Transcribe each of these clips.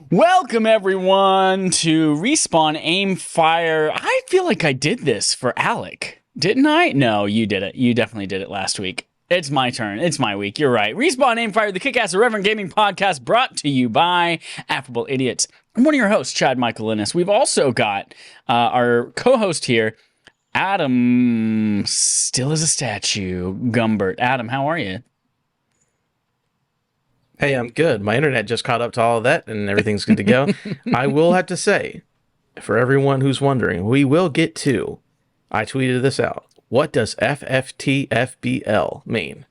Welcome, everyone, to Respawn Aim Fire. I feel like I did this for Alec. Didn't I? No, you did it. You definitely did it last week. It's my turn. It's my week. You're right. Respawn Aim Fire, the kick-ass irreverent gaming podcast brought to you by Affable Idiots. I'm one of your hosts, Chad Michael Innes. We've also got our co-host here, Adam, still as a statue, Gumbert. Adam, how are you? Hey, I'm good. My internet just caught up to all of that, and everything's good to go. I will have to say, for everyone who's wondering, we will get to, I tweeted this out, what does FFTFBL mean?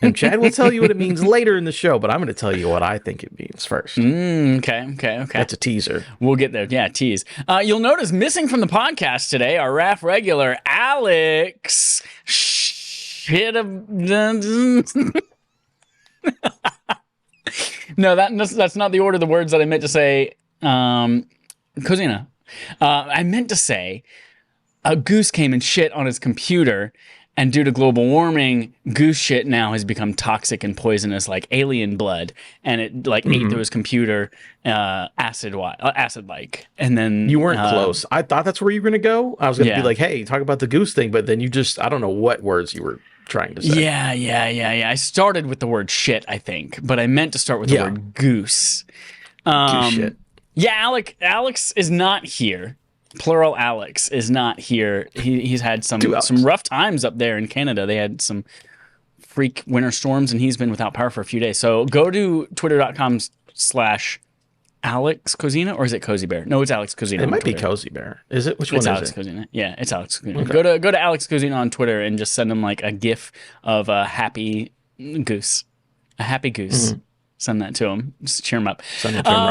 And Chad will tell you what it means later in the show, but I'm going to tell you what I think it means first. Okay. That's a teaser. We'll get there. Yeah, tease. You'll notice missing from the podcast today, our RAF regular, Alex. No, that's not the order of the words that I meant to say. Cosina. I meant to say a goose came and shit on his computer, and due to global warming, goose shit now has become toxic and poisonous like alien blood, and it ate through his computer acid-like. And then you weren't close. I thought that's where you were going to go. I was going to be like, hey, talk about the goose thing, but then you just, I don't know what words you were trying to say. Yeah. I started with the word shit, I think, but I meant to start with the word goose. Goose shit. Yeah, Alex is not here. Plural Alex is not here. He's had some rough times up there in Canada. They had some freak winter storms, and he's been without power for a few days. So go to twitter.com/Alex Cozina, or is it Cozy Bear? No, it's Alex Cozina. It might be Cozy Bear. Is it? Which one is Alex it? Cozina. Yeah, it's Alex Cozina. Okay. Go to Alex Cozina on Twitter and just send him like a GIF of a happy goose. A happy goose. Mm-hmm. Send that to him. Just cheer him up.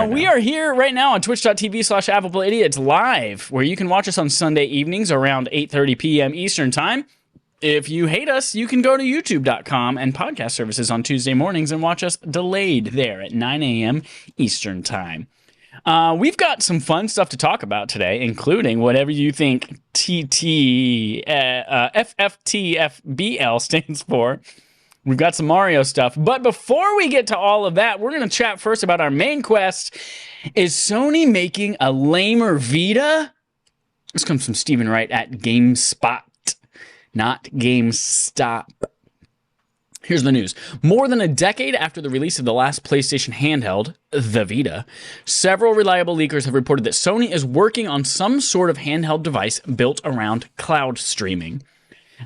We are here right now on twitch.tv/Affable Idiots live, where you can watch us on Sunday evenings around 8:30 p.m. Eastern time. If you hate us, you can go to youtube.com and podcast services on Tuesday mornings and watch us delayed there at 9 a.m. Eastern time. We've got some fun stuff to talk about today, including whatever you think FFTFBL stands for. We've got some Mario stuff. But before we get to all of that, we're going to chat first about our main quest. Is Sony making a lamer Vita? This comes from Stephen Wright at GameSpot, not GameStop. Here's the news. More than a decade after the release of the last PlayStation handheld, the Vita, several reliable leakers have reported that Sony is working on some sort of handheld device built around cloud streaming.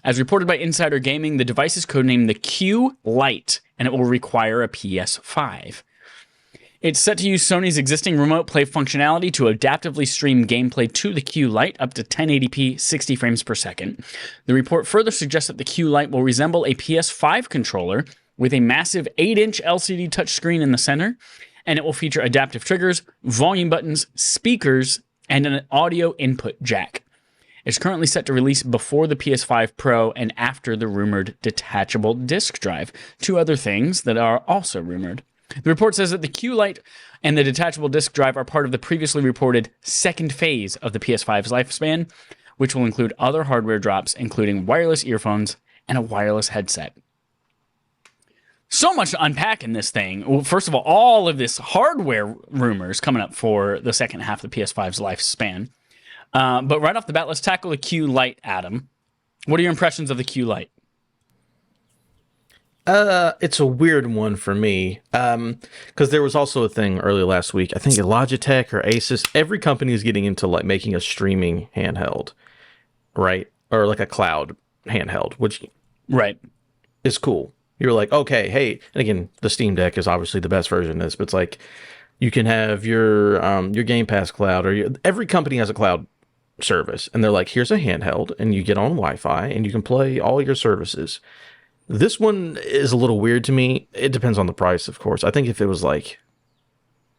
As reported by Insider Gaming, the device is codenamed the Q Lite, and it will require a PS5. It's set to use Sony's existing remote play functionality to adaptively stream gameplay to the Q Lite up to 1080p 60 frames per second. The report further suggests that the Q Lite will resemble a PS5 controller with a massive 8-inch LCD touchscreen in the center, and it will feature adaptive triggers, volume buttons, speakers, and an audio input jack. It's currently set to release before the PS5 Pro and after the rumored detachable disc drive, two other things that are also rumored. The report says that the Q Lite and the detachable disc drive are part of the previously reported second phase of the PS5's lifespan, which will include other hardware drops, including wireless earphones and a wireless headset. So much to unpack in this thing. Well, first of all of this hardware rumors coming up for the second half of the PS5's lifespan. But right off the bat, let's tackle the Q Lite, Adam. What are your impressions of the Q Lite? It's a weird one for me. Because there was also a thing early last week. I think Logitech or Asus, every company is getting into like making a streaming handheld, right? Or like a cloud handheld, which is cool. You're like, okay, hey, and again, the Steam Deck is obviously the best version of this, but it's like you can have your Game Pass cloud, or every company has a cloud service, and they're like, here's a handheld, and you get on Wi-Fi, and you can play all your services. This one is a little weird to me. It depends on the price, of course. I think if it was like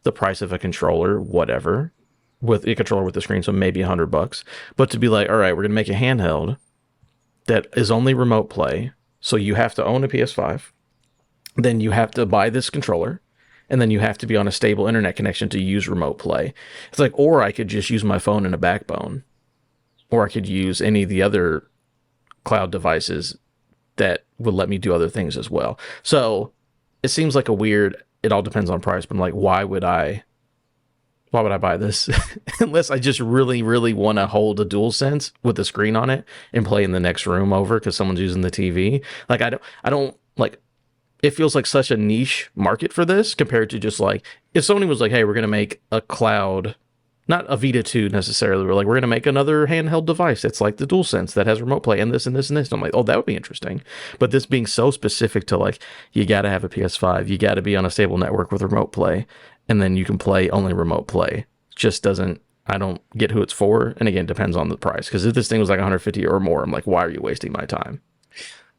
the price of a controller, whatever, with a controller with the screen, so maybe $100. But to be like, all right, we're gonna make a handheld that is only remote play, so you have to own a PS5, then you have to buy this controller, and then you have to be on a stable internet connection to use remote play. It's like, or I could just use my phone and a backbone. or I could use any of the other cloud devices that would let me do other things as well. So it seems like a weird, it all depends on price, but I'm like, why would I buy this unless I just really, really want to hold a DualSense with a screen on it and play in the next room over because someone's using the TV? Like, I don't like, it feels like such a niche market for this compared to just like, if somebody was like, hey, we're going to make a cloud, not a Vita 2 necessarily, we're like, we're going to make another handheld device that's like the DualSense that has remote play and this and this and this. And I'm like, oh, that would be interesting. But this being so specific to like, you got to have a PS5, you got to be on a stable network with remote play, and then you can play only remote play, just doesn't, I don't get who it's for. And again, depends on the price. Because if this thing was like 150 or more, I'm like, why are you wasting my time?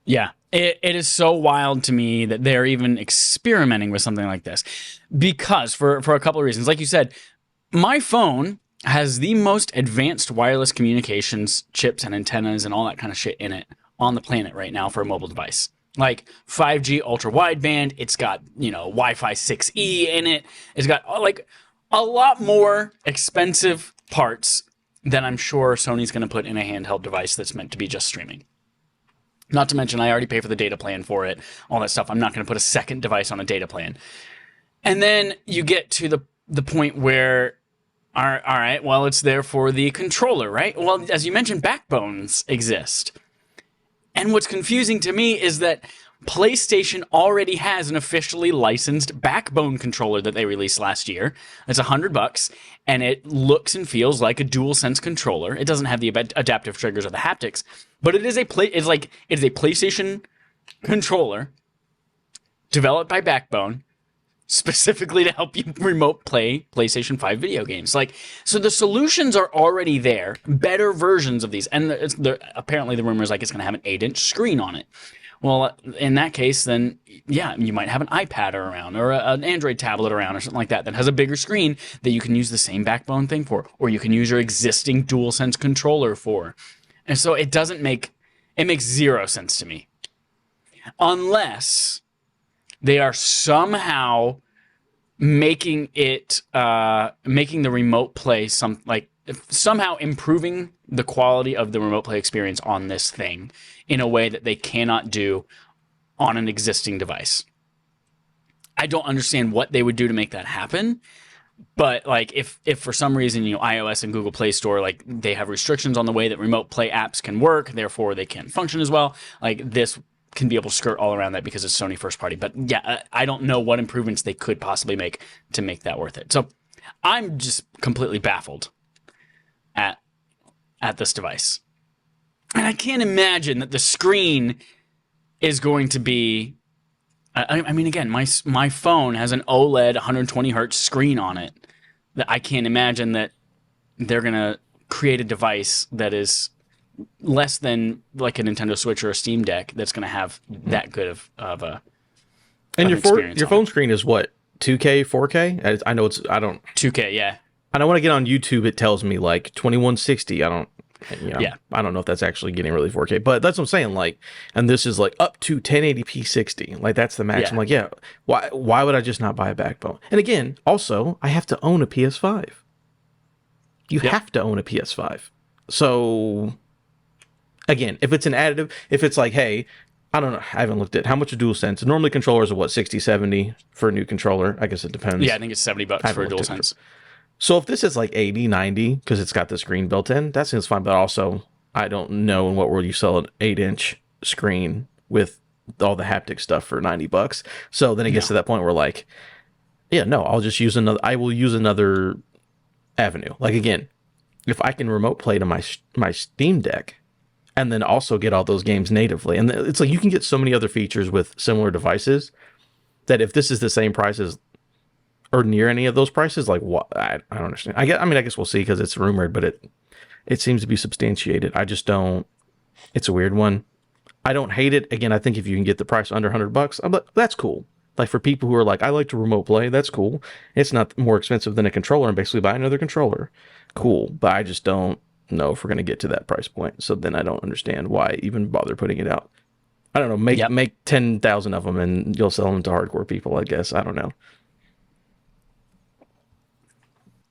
Yeah, it is so wild to me that they're even experimenting with something like this. Because for a couple of reasons, like you said, my phone has the most advanced wireless communications chips and antennas and all that kind of shit in it on the planet right now for a mobile device. Like 5G ultra wideband, it's got, Wi-Fi 6E in it. It's got like a lot more expensive parts than I'm sure Sony's going to put in a handheld device that's meant to be just streaming. Not to mention, I already pay for the data plan for it, all that stuff. I'm not going to put a second device on a data plan. And then you get to the point where, all right, well, it's there for the controller, right? Well, as you mentioned, backbones exist. And what's confusing to me is that PlayStation already has an officially licensed backbone controller that they released last year. It's $100, and it looks and feels like a DualSense controller. It doesn't have the adaptive triggers or the haptics, but it is a PlayStation controller developed by Backbone specifically to help you remote play PlayStation 5 video games. So the solutions are already there, better versions of these. And apparently the rumor is like it's going to have an 8-inch screen on it. Well, in that case, then, yeah, you might have an iPad around or an Android tablet around or something like that has a bigger screen that you can use the same backbone thing for, or you can use your existing DualSense controller for. And so it makes zero sense to me. Unless they are somehow making the remote play somehow improving the quality of the remote play experience on this thing in a way that they cannot do on an existing device. I don't understand what they would do to make that happen. But like if for some reason, iOS and Google Play Store, like they have restrictions on the way that remote play apps can work, therefore they can't function as well, like this can be able to skirt all around that because it's Sony first party. But yeah, I don't know what improvements they could possibly make to make that worth it. So I'm just completely baffled at this device. And I can't imagine that the screen is going to be, I mean, again, my phone has an OLED 120 hertz screen on it. That I can't imagine that they're going to create a device that is less than like a Nintendo Switch or a Steam Deck that's going to have that good of a and your phone screen is what, 2K, 4K? I know it's, I don't 2K, yeah. And I want to get on YouTube, it tells me like 2160. I don't know if that's actually getting really 4K, but that's what I'm saying. Like, and this is like up to 1080p 60. Like that's the max. Yeah. I'm like, yeah, why would I just not buy a backbone? And again, also I have to own a PS5. You have to own a PS5. So again, if it's an additive, if it's like, hey, I don't know, I haven't looked at how much a DualSense. Normally controllers are what, 60, 70 for a new controller? I guess it depends. Yeah, I think it's $70 for a DualSense. So if this is like 80, 90, because it's got the screen built in, that seems fine. But also, I don't know in what world you sell an 8-inch screen with all the haptic stuff for $90. So then it gets to that point where like, yeah, no, I will use another avenue. Like again, if I can remote play to my Steam Deck and then also get all those games natively. And it's like you can get so many other features with similar devices that if this is the same price as or near any of those prices, like what? I don't understand. I guess we'll see because it's rumored, but it seems to be substantiated. I just don't. It's a weird one. I don't hate it. Again, I think if you can get the price under $100, I'm like, that's cool. Like for people who are like, I like to remote play, that's cool. It's not more expensive than a controller and basically buy another controller. Cool. But I just don't know if we're going to get to that price point. So then I don't understand why even bother putting it out. I don't know. Make 10,000 of them and you'll sell them to hardcore people, I guess. I don't know.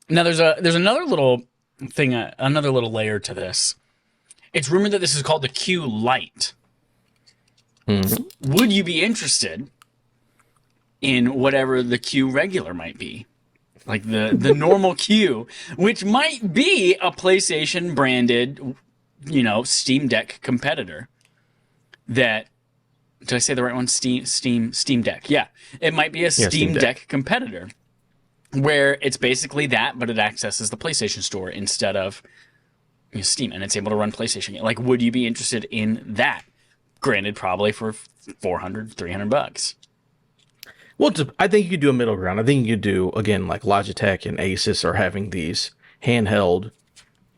Now there's another little thing, another little layer to this, It's rumored that this is called the Q Lite. Would you be interested in whatever the Q regular might be? Like the normal Q, which might be a PlayStation branded, Steam Deck competitor. That, did I say the right one? Steam Deck. Yeah. It might be a Steam Deck competitor where it's basically that, but it accesses the PlayStation Store instead of Steam, and it's able to run PlayStation. Like, would you be interested in that? Granted, probably for $400-$300. Well, I think you could do a middle ground. I think you could do, again, like Logitech and Asus are having these handheld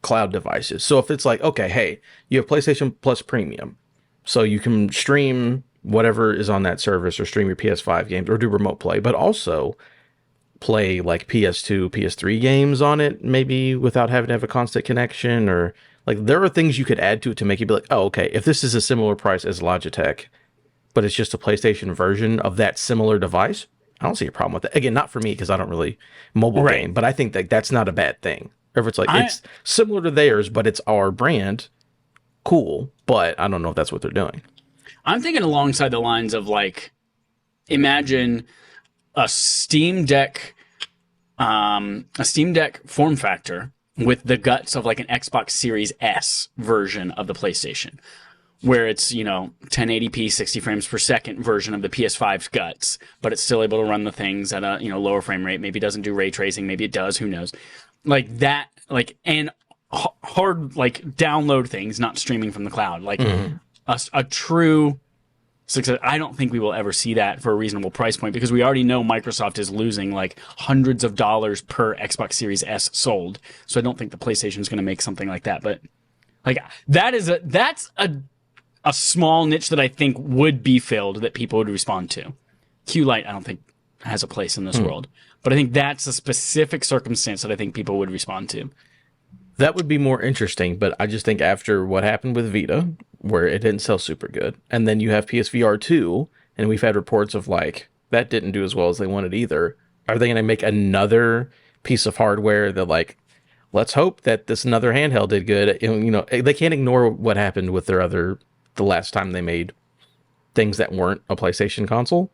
cloud devices. So if it's like, okay, hey, you have PlayStation Plus Premium, so you can stream whatever is on that service or stream your PS5 games or do remote play, but also play like PS2, PS3 games on it, maybe without having to have a constant connection, or like there are things you could add to it to make it be like, oh, okay, if this is a similar price as Logitech, but it's just a PlayStation version of that similar device, I don't see a problem with that. Again, not for me because I don't really mobile game, but I think that that's not a bad thing. Or if it's like it's similar to theirs, but it's our brand, cool. But I don't know if that's what they're doing. I'm thinking alongside the lines of like, imagine a Steam Deck form factor with the guts of like an Xbox Series S version of the PlayStation, where it's, 1080p 60 frames per second version of the PS5's guts, but it's still able to run the things at a, lower frame rate. Maybe it doesn't do ray tracing, maybe it does, who knows. Like that, like, and hard, like, download things, not streaming from the cloud. Like a true success. I don't think we will ever see that for a reasonable price point, because we already know Microsoft is losing like hundreds of dollars per Xbox Series S sold. So I don't think the PlayStation is going to make something like that. But like that's a small niche that I think would be filled, that people would respond to. Q Lite, I don't think has a place in this world, but I think that's a specific circumstance that I think people would respond to. That would be more interesting, but I just think after what happened with Vita, where it didn't sell super good, and then you have PSVR 2, and we've had reports of like, that didn't do as well as they wanted either. Are they going to make another piece of hardware that like, let's hope that this another handheld did good? They can't ignore what happened with the last time they made things that weren't a PlayStation console.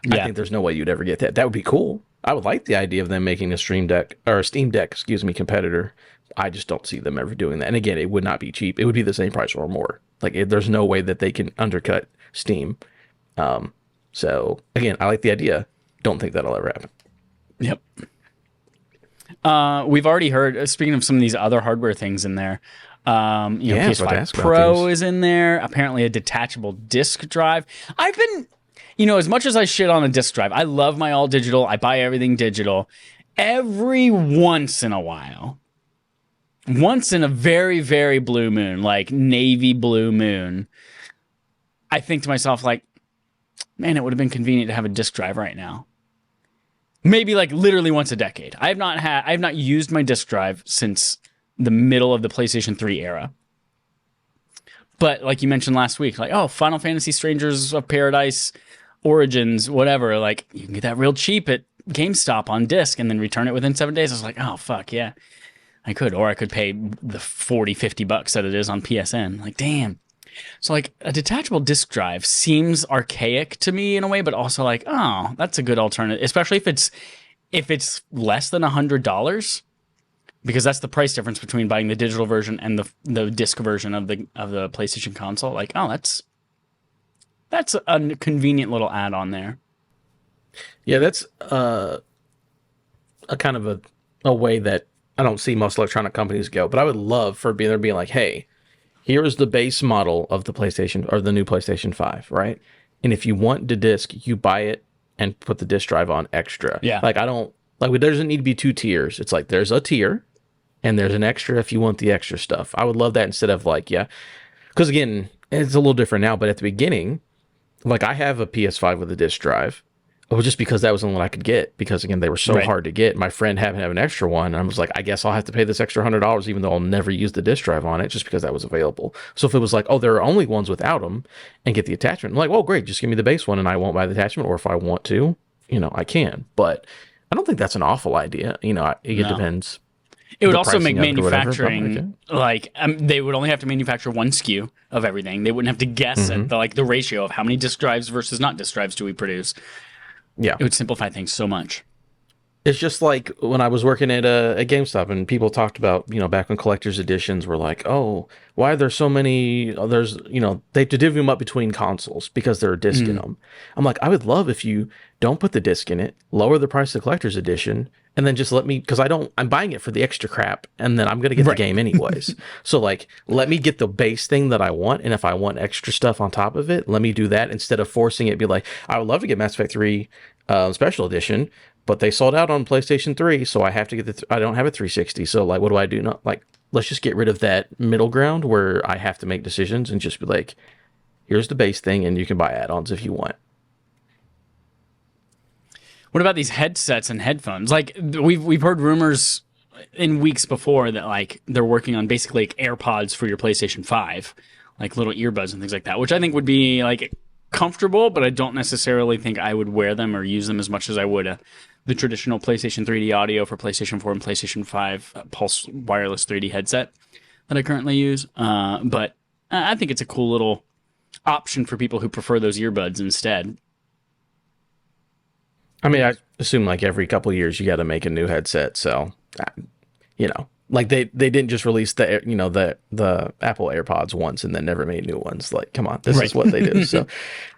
Yeah. I think there's no way you'd ever get that. That would be cool. I would like the idea of them making a Steam Deck, competitor. I just don't see them ever doing that. And again, it would not be cheap. It would be the same price or more. Like, there's no way that they can undercut Steam. So again, I like the idea. Don't think that'll ever happen. Yep. We've already heard, speaking of some of these other hardware things in there, PS5 Pro is in there. Apparently a detachable disk drive. I've been, as much as I shit on a disk drive, I love my all digital. I buy everything digital. Every once in a while, once in a very, very blue moon, like navy blue moon, I think to myself, like, man, it would have been convenient to have a disk drive right now. Maybe like literally once a decade. I have not used my disk drive since the middle of the PlayStation 3 era. But like you mentioned last week, like, oh, Final Fantasy Strangers of Paradise Origins, whatever, like you can get that real cheap at GameStop on disc and then return it within 7 days. I was like, oh, fuck, yeah. I could, or I could pay the $40-$50 that it is on PSN. Like, damn. So like a detachable disk drive seems archaic to me in a way, but also like, oh, that's a good alternative, especially if it's less than $100, because that's the price difference between buying the digital version and the disc version of the PlayStation console. Like, oh, that's a convenient little add-on there. Yeah, that's a kind of a way that I don't see most electronic companies go, but I would love for being like, hey, here is the base model of the PlayStation or the new PlayStation 5, right? And if you want the disc, you buy it and put the disc drive on extra. Yeah. Like, there doesn't need to be two tiers. It's like there's a tier and there's an extra if you want the extra stuff. I would love that instead of like, yeah. Because again, it's a little different now, but at the beginning, like I have a PS5 with a disc drive. It was just because that was the one I could get, because again, they were so hard to get. My friend happened to have an extra one, and I was like, I guess I'll have to pay this extra $100, even though I'll never use the disc drive on it, just because that was available. So if it was like, oh, there are only ones without them, and get the attachment, I'm like, well, great, just give me the base one, and I won't buy the attachment. Or if I want to, I can. But I don't think that's an awful idea. It depends. It would the also make pricing of it or whatever, but I'm manufacturing they would only have to manufacture one SKU of everything. They wouldn't have to guess at the ratio of how many disk drives versus not disk drives do we produce. Yeah. It would simplify things so much. It's just like when I was working at GameStop and people talked about, back when collector's editions were like, oh, why are there so many? There's, they have to divvy them up between consoles because there are disc in them. I'm like, I would love if you don't put the disc in it, lower the price of the collector's edition, and then just let me, because I'm buying it for the extra crap, and then I'm going to get the game anyways. So, like, let me get the base thing that I want, and if I want extra stuff on top of it, let me do that instead of forcing it, be like, I would love to get Mass Effect 3 Special Edition, but they sold out on PlayStation 3, so I have to get I don't have a 360. So, like, what do I do? Not like, let's just get rid of that middle ground where I have to make decisions and just be like, here's the base thing, and you can buy add-ons if you want. What about these headsets and headphones? Like, we've heard rumors in weeks before that, like, they're working on basically like AirPods for your PlayStation 5, like little earbuds and things like that, which I think would be like comfortable, but I don't necessarily think I would wear them or use them as much as I would the traditional PlayStation 3D audio for PlayStation 4 and PlayStation 5 Pulse wireless 3D headset that I currently use. But I think it's a cool little option for people who prefer those earbuds instead. I mean, I assume like every couple of years you got to make a new headset. So, like they didn't just release the Apple AirPods once and then never made new ones. Like, come on, this is what they do. So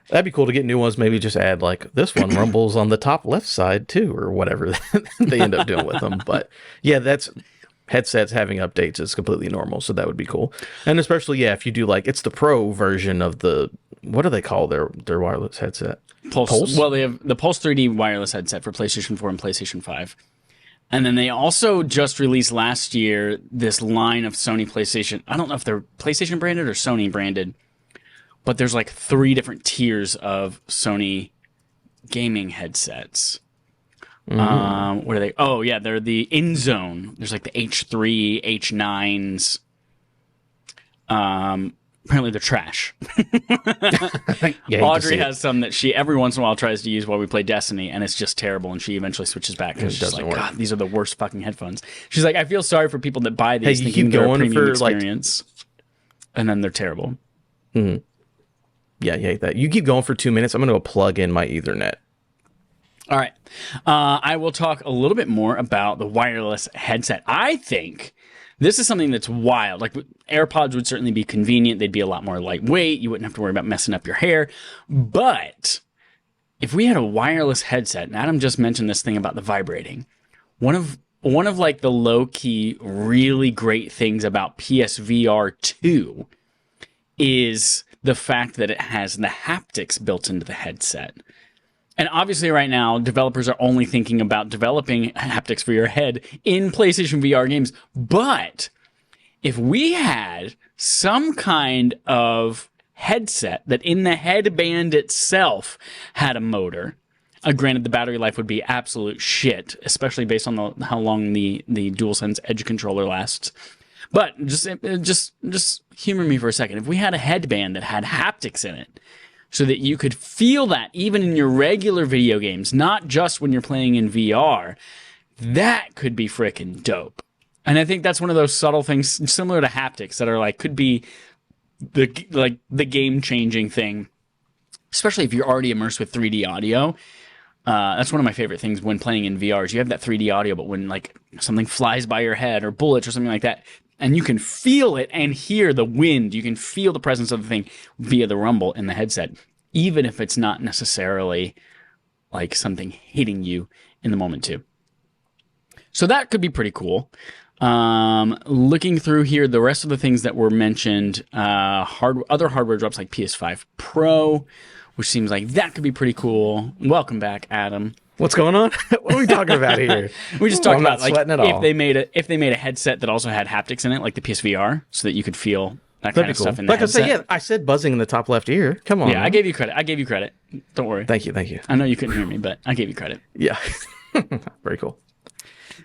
that'd be cool to get new ones. Maybe just add like this one rumbles on the top left side too, or whatever they end up doing with them. But yeah, that's headsets having updates is completely normal. So that would be cool. And especially, if you do like, it's the Pro version of what do they call their wireless headset? Pulse? Well, they have the Pulse 3D wireless headset for PlayStation 4 and PlayStation 5. And then they also just released last year this line of Sony PlayStation. I don't know if they're PlayStation branded or Sony branded, but there's like 3 different tiers of Sony gaming headsets. What are they? Oh, yeah, they're the InZone. There's like the H3, H9s. Apparently they're trash. Audrey has some that she every once in a while tries to use while we play Destiny, and it's just terrible, and she eventually switches back because she's like, God, these are the worst fucking headphones. She's like, I feel sorry for people that buy these thinking they're a premium experience, and then they're terrible. Mm-hmm. Yeah, you hate that. You keep going for 2 minutes, I'm going to go plug in my Ethernet. All right. I will talk a little bit more about the wireless headset. I think this is something that's wild. Like, AirPods would certainly be convenient. They'd be a lot more lightweight. You wouldn't have to worry about messing up your hair. But if we had a wireless headset, and Adam just mentioned this thing about the vibrating, one of like the low-key, really great things about PSVR 2 is the fact that it has the haptics built into the headset. And obviously right now, developers are only thinking about developing haptics for your head in PlayStation VR games. But if we had some kind of headset that in the headband itself had a motor, granted the battery life would be absolute shit, especially based on how long the DualSense Edge controller lasts. But just humor me for a second. If we had a headband that had haptics in it, so that you could feel that even in your regular video games, not just when you're playing in VR, that could be freaking dope. And I think that's one of those subtle things similar to haptics that are like, could be the game-changing thing, especially if you're already immersed with 3D audio. That's one of my favorite things when playing in VR is you have that 3D audio, but when like something flies by your head or bullets or something like that, and you can feel it and hear the wind. You can feel the presence of the thing via the rumble in the headset, even if it's not necessarily like something hitting you in the moment too. So that could be pretty cool. Looking through here, the rest of the things that were mentioned, other hardware drops like PS5 Pro, which seems like that could be pretty cool. Welcome back, Adam. What's going on? What are we talking about here? We just talked about like if they made a headset that also had haptics in it, like the PSVR, so that you could feel that kind of cool stuff in the headset. I said buzzing in the top left ear. Come on. Yeah, man. I gave you credit. Don't worry. Thank you. I know you couldn't hear me, but I gave you credit. Yeah. Very cool.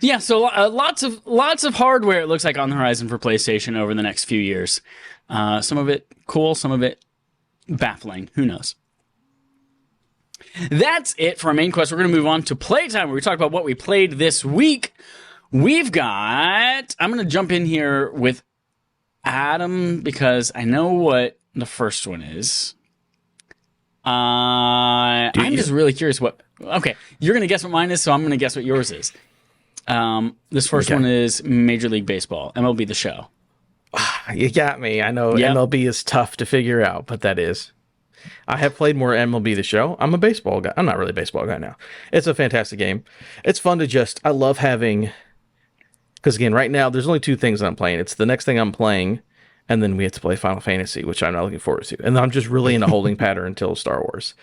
Yeah, so lots of hardware it looks like on the horizon for PlayStation over the next few years. Some of it cool, some of it baffling. Who knows? That's it for our main quest. We're going to move on to playtime, where we talk about what we played this week. We've got. I'm going to jump in here with Adam because I know what the first one is. I'm just really curious what. Okay, you're going to guess what mine is, so I'm going to guess what yours is. This first one is Major League Baseball, MLB The Show. You got me. I know MLB is tough to figure out, but that is. I have played more MLB The Show. I'm a baseball guy. I'm not really a baseball guy now. It's a fantastic game. It's fun to I love having, because again, right now, there's only two things I'm playing. It's the next thing I'm playing, and then we have to play Final Fantasy, which I'm not looking forward to. And I'm just really in a holding pattern until Star Wars.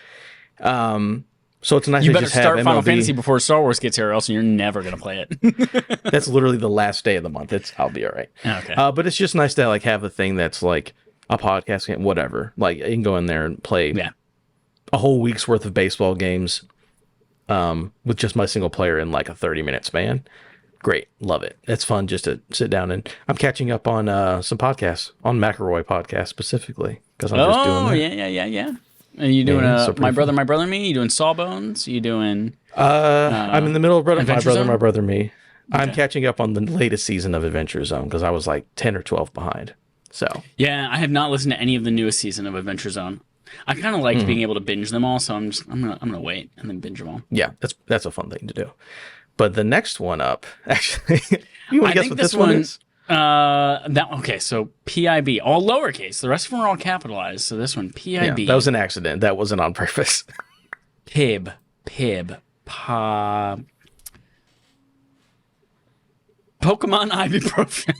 So it's nice to just have MLB. You better start Final Fantasy before Star Wars gets here, or else you're never going to play it. That's literally the last day of the month. I'll be all right. Okay. But it's just nice to like have a thing that's like a podcast game, whatever. Like you can go in there and play a whole week's worth of baseball games with just my single player in like a 30-minute span. Great. Love it. It's fun just to sit down, and I'm catching up on some podcasts, on McElroy podcast specifically, because I'm just doing that. Yeah. Are you doing My Brother, and Me? You doing Sawbones? You doing... I'm in the middle of My Brother, and Me. Okay. I'm catching up on the latest season of Adventure Zone because I was like 10 or 12 behind. So yeah, I have not listened to any of the newest season of Adventure Zone. I kind of liked being able to binge them all, so I'm gonna wait and then binge them all. Yeah, that's a fun thing to do. But the next one up, actually, you want to guess what this one is? Okay, so PIB, all lowercase. The rest of them are all capitalized. So this one, PIB. Yeah, that was an accident. That wasn't on purpose. Pib, Pokemon ibuprofen.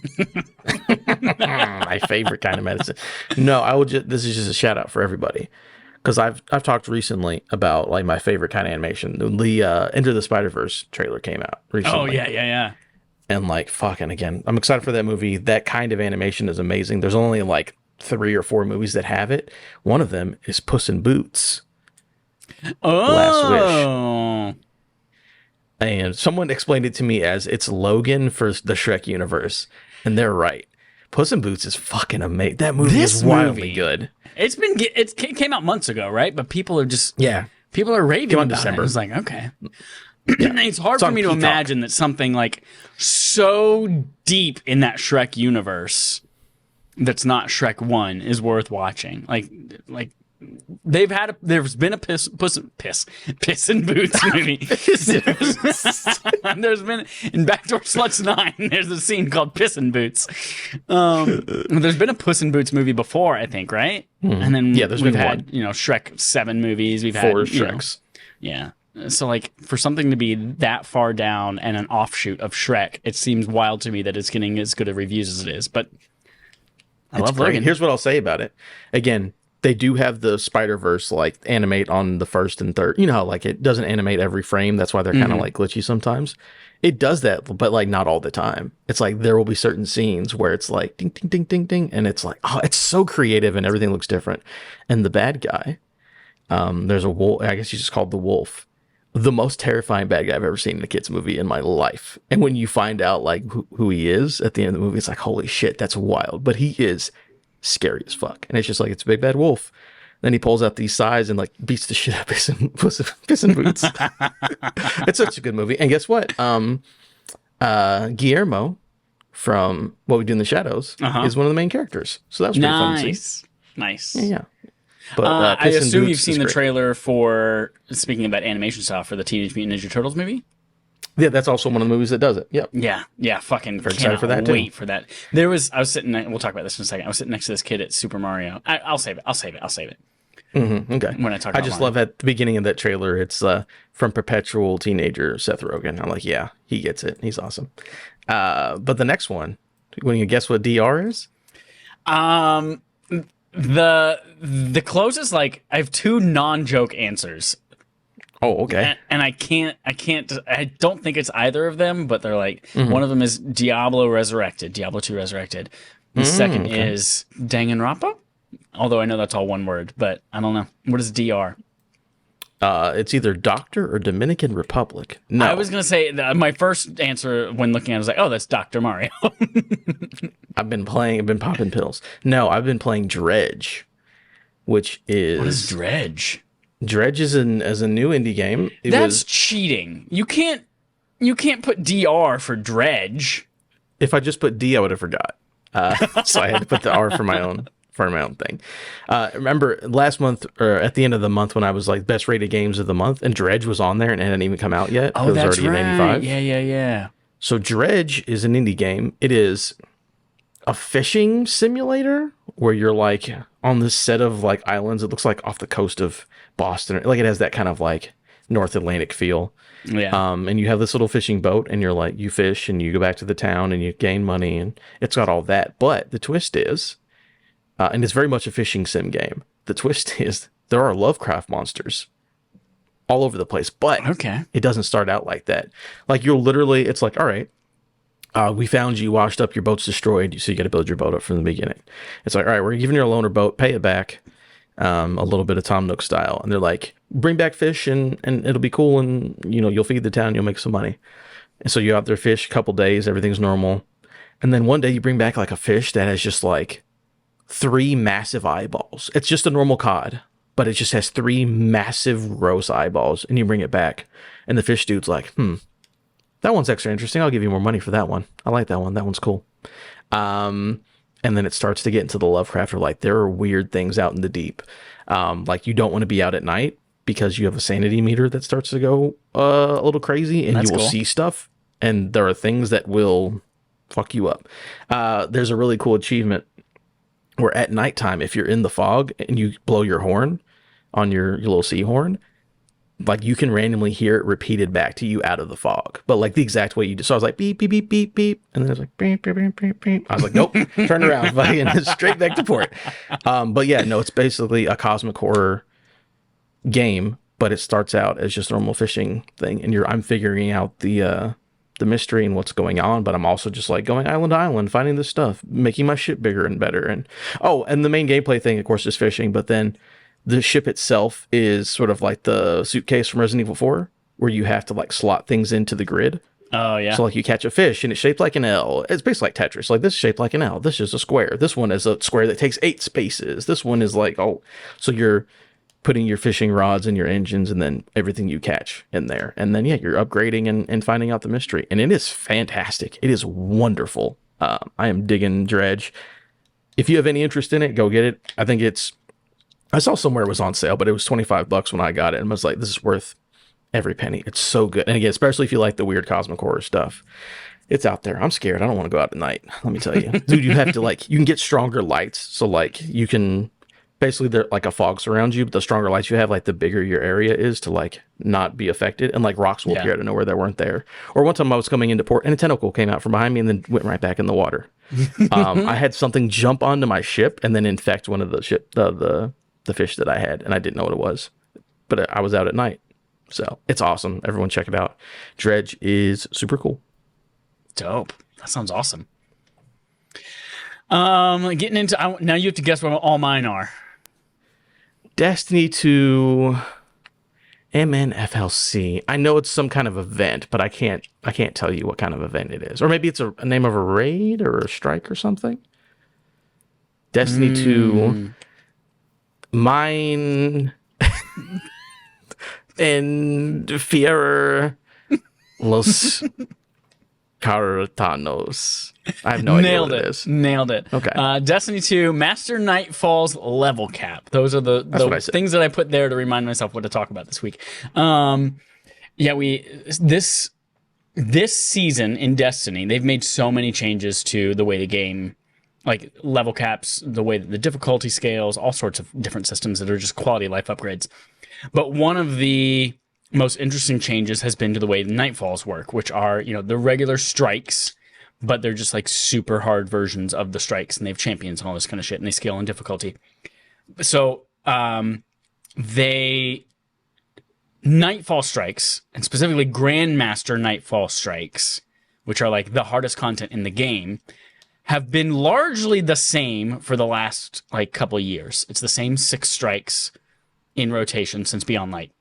My favorite kind of medicine. No, I would just. This is just a shout out for everybody, because I've talked recently about like my favorite kind of animation. The Into the Spider-Verse trailer came out recently. Oh yeah. And like fucking again, I'm excited for that movie. That kind of animation is amazing. There's only like 3 or 4 movies that have it. One of them is Puss in Boots. Last Wish. And someone explained it to me as it's Logan for the Shrek universe. And they're right. Puss in Boots is fucking amazing. That movie is wildly good. It came out months ago, right? But people are just... Yeah. People are raving about December. it. It's like, okay. It's hard for me to imagine that something like so deep in that Shrek universe that's not Shrek 1 is worth watching. Like there's been a Puss in Boots movie. There's been in Backdoor Sluts 9. There's a scene called Piss in Boots. There's been a Puss in Boots movie before, I think, right? And then we've had Shrek 7 movies. We've 4 had Shreks. So like for something to be that far down and an offshoot of Shrek, it seems wild to me that it's getting as good of reviews as it is. But I love great. Logan. Here's what I'll say about it. Again, they do have the Spider-Verse like animate on the first and third. You know how like it doesn't animate every frame. That's why they're kind of like glitchy sometimes. It does that, but like not all the time. It's like there will be certain scenes where it's like ding, ding, ding, ding, ding. And it's like, oh, it's so creative and everything looks different. And the bad guy, there's a wolf. I guess he's just called the Wolf. The most terrifying bad guy I've ever seen in a kid's movie in my life. And when you find out like who he is at the end of the movie, it's like, holy shit, that's wild. But he is scary as fuck. And it's just like, it's a big bad wolf. Then he pulls out these sides and like beats the shit out of Puss in Boots. It's such a good movie. And guess what? Guillermo from What We Do in the Shadows is one of the main characters. So that was pretty fun to see. Nice. Yeah. But I assume you've seen the trailer for, speaking about animation stuff, for the Teenage Mutant Ninja Turtles movie? Yeah, that's also one of the movies that does it. Yep. Yeah, fucking very excited for that too. Wait for that. I was sitting, we'll talk about this in a second. I was sitting next to this kid at Super Mario. I'll save it. Mm-hmm. Okay. When I talk about I just love at the beginning of that trailer, it's from perpetual teenager Seth Rogen. I'm like, yeah, he gets it. He's awesome. But the next one, when you guess what DR is? The closest, like, I have 2 non-joke answers. Oh, okay. And I don't think it's either of them, but they're like, one of them is Diablo 2 Resurrected. The second is Danganronpa? Although I know that's all one word, but I don't know. What is DR? It's either Doctor or Dominican Republic. No. I was going to say, my first answer when looking at it was like, oh, that's Dr. Mario. I've been popping pills. No, I've been playing Dredge, which is... What is Dredge? Dredge is a new indie game. That's cheating. You can't You can't put DR for dredge. If I just put D, I would have forgot. So I had to put the R for my own thing. Remember last month or at the end of the month when I was like best rated games of the month, and Dredge was on there and it hadn't even come out yet. Oh, it was that's already right. in 85. Yeah. So Dredge is an indie game. It is a fishing simulator where you're like on this set of like islands. It looks like off the coast of Boston. Like it has that kind of like North Atlantic feel. Yeah. And you have this little fishing boat and you're like, you fish and you go back to the town and you gain money and it's got all that. But the twist is, and it's very much a fishing sim game. The twist is there are Lovecraft monsters all over the place, but Okay. it doesn't start out like that. Like you'll literally, it's like, all right, we found you washed up, your boat's destroyed. So you got to build your boat up from the beginning. It's like, all right, we're giving you a loaner boat, pay it back. A little bit of Tom Nook style. And they're like, bring back fish and it'll be cool. And, you know, you'll feed the town, you'll make some money. And so you out there fish a couple days, everything's normal. And then one day you bring back like a fish that has just like 3 massive eyeballs. It's just a normal cod, but it just has 3 massive gross eyeballs. And you bring it back. And the fish dude's like, that one's extra interesting. I'll give you more money for that one. I like that one. That one's cool. And then it starts to get into the Lovecraft, or like there are weird things out in the deep. Like you don't want to be out at night because you have a sanity meter that starts to go a little crazy and That's you will cool. see stuff. And there are things that will fuck you up. There's a really cool achievement where at nighttime, if you're in the fog and you blow your horn on your little sea horn, like you can randomly hear it repeated back to you out of the fog, but like the exact way you do. So I was like, beep, beep, beep, beep, beep. And then it was like, beep, beep, beep, beep, beep. I was like, nope, turn around, fucking straight back to port. But yeah, no, it's basically a cosmic horror game, but it starts out as just a normal fishing thing. And I'm figuring out the mystery and what's going on, but I'm also just like going island to island, finding this stuff, making my ship bigger and better. And and the main gameplay thing, of course, is fishing, but then the ship itself is sort of like the suitcase from Resident Evil 4, where you have to like slot things into the grid. Oh, yeah. So like you catch a fish and it's shaped like an L. It's basically like Tetris. Like this is shaped like an L. This is a square. This one is a square that takes 8 spaces. This one is like, so you're putting your fishing rods and your engines and then everything you catch in there. And then, yeah, you're upgrading and finding out the mystery. And it is fantastic. It is wonderful. I am digging Dredge. If you have any interest in it, go get it. I think I saw somewhere it was on sale, but it was $25 when I got it. And I was like, this is worth every penny. It's so good. And again, especially if you like the weird cosmic horror stuff, it's out there. I'm scared. I don't want to go out at night. Let me tell you, dude, you have to you can get stronger lights. So like you can basically, they're like a fog surrounds you, but the stronger lights you have, like the bigger your area is to like not be affected. And like rocks will appear out of nowhere that weren't there. Or one time I was coming into port and a tentacle came out from behind me and then went right back in the water. I had something jump onto my ship and then infect one of the fish that I had, and I didn't know what it was, but I was out at night. So it's awesome. Everyone check it out. Dredge is super cool. Dope. That sounds awesome. Getting into, now you have to guess what all mine are. Destiny 2 MNFLC. I know it's some kind of event, but I can't tell you what kind of event it is. Or maybe it's a name of a raid or a strike or something. Destiny 2 Mine and Fierer Los Cartanos. I have no idea what it is. Nailed it. Okay. Destiny 2, Master Nightfall's level cap. Those are the things that I put there to remind myself what to talk about this week. This season in Destiny, they've made so many changes to the way the game, like level caps, the way that the difficulty scales, all sorts of different systems that are just quality of life upgrades. But one of the most interesting changes has been to the way the Nightfalls work, which are, the regular strikes, but they're just like super hard versions of the strikes, and they have champions and all this kind of shit, and they scale in difficulty. So, Nightfall strikes, and specifically Grandmaster Nightfall strikes, which are like the hardest content in the game, have been largely the same for the last like couple of years. It's the same 6 strikes in rotation since Beyond Light.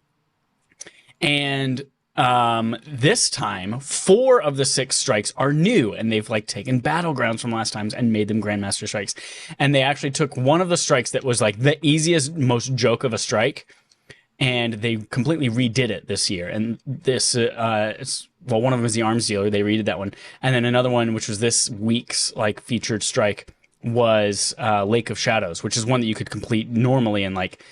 And this time, 4 of the 6 strikes are new, and they've like taken battlegrounds from last times and made them Grandmaster strikes. And they actually took one of the strikes that was like the easiest, most joke of a strike, and they completely redid it this year. And this it's well, one of them is the arms dealer. They redid that one. And then another one, which was this week's like featured strike, was Lake of Shadows, which is one that you could complete normally in like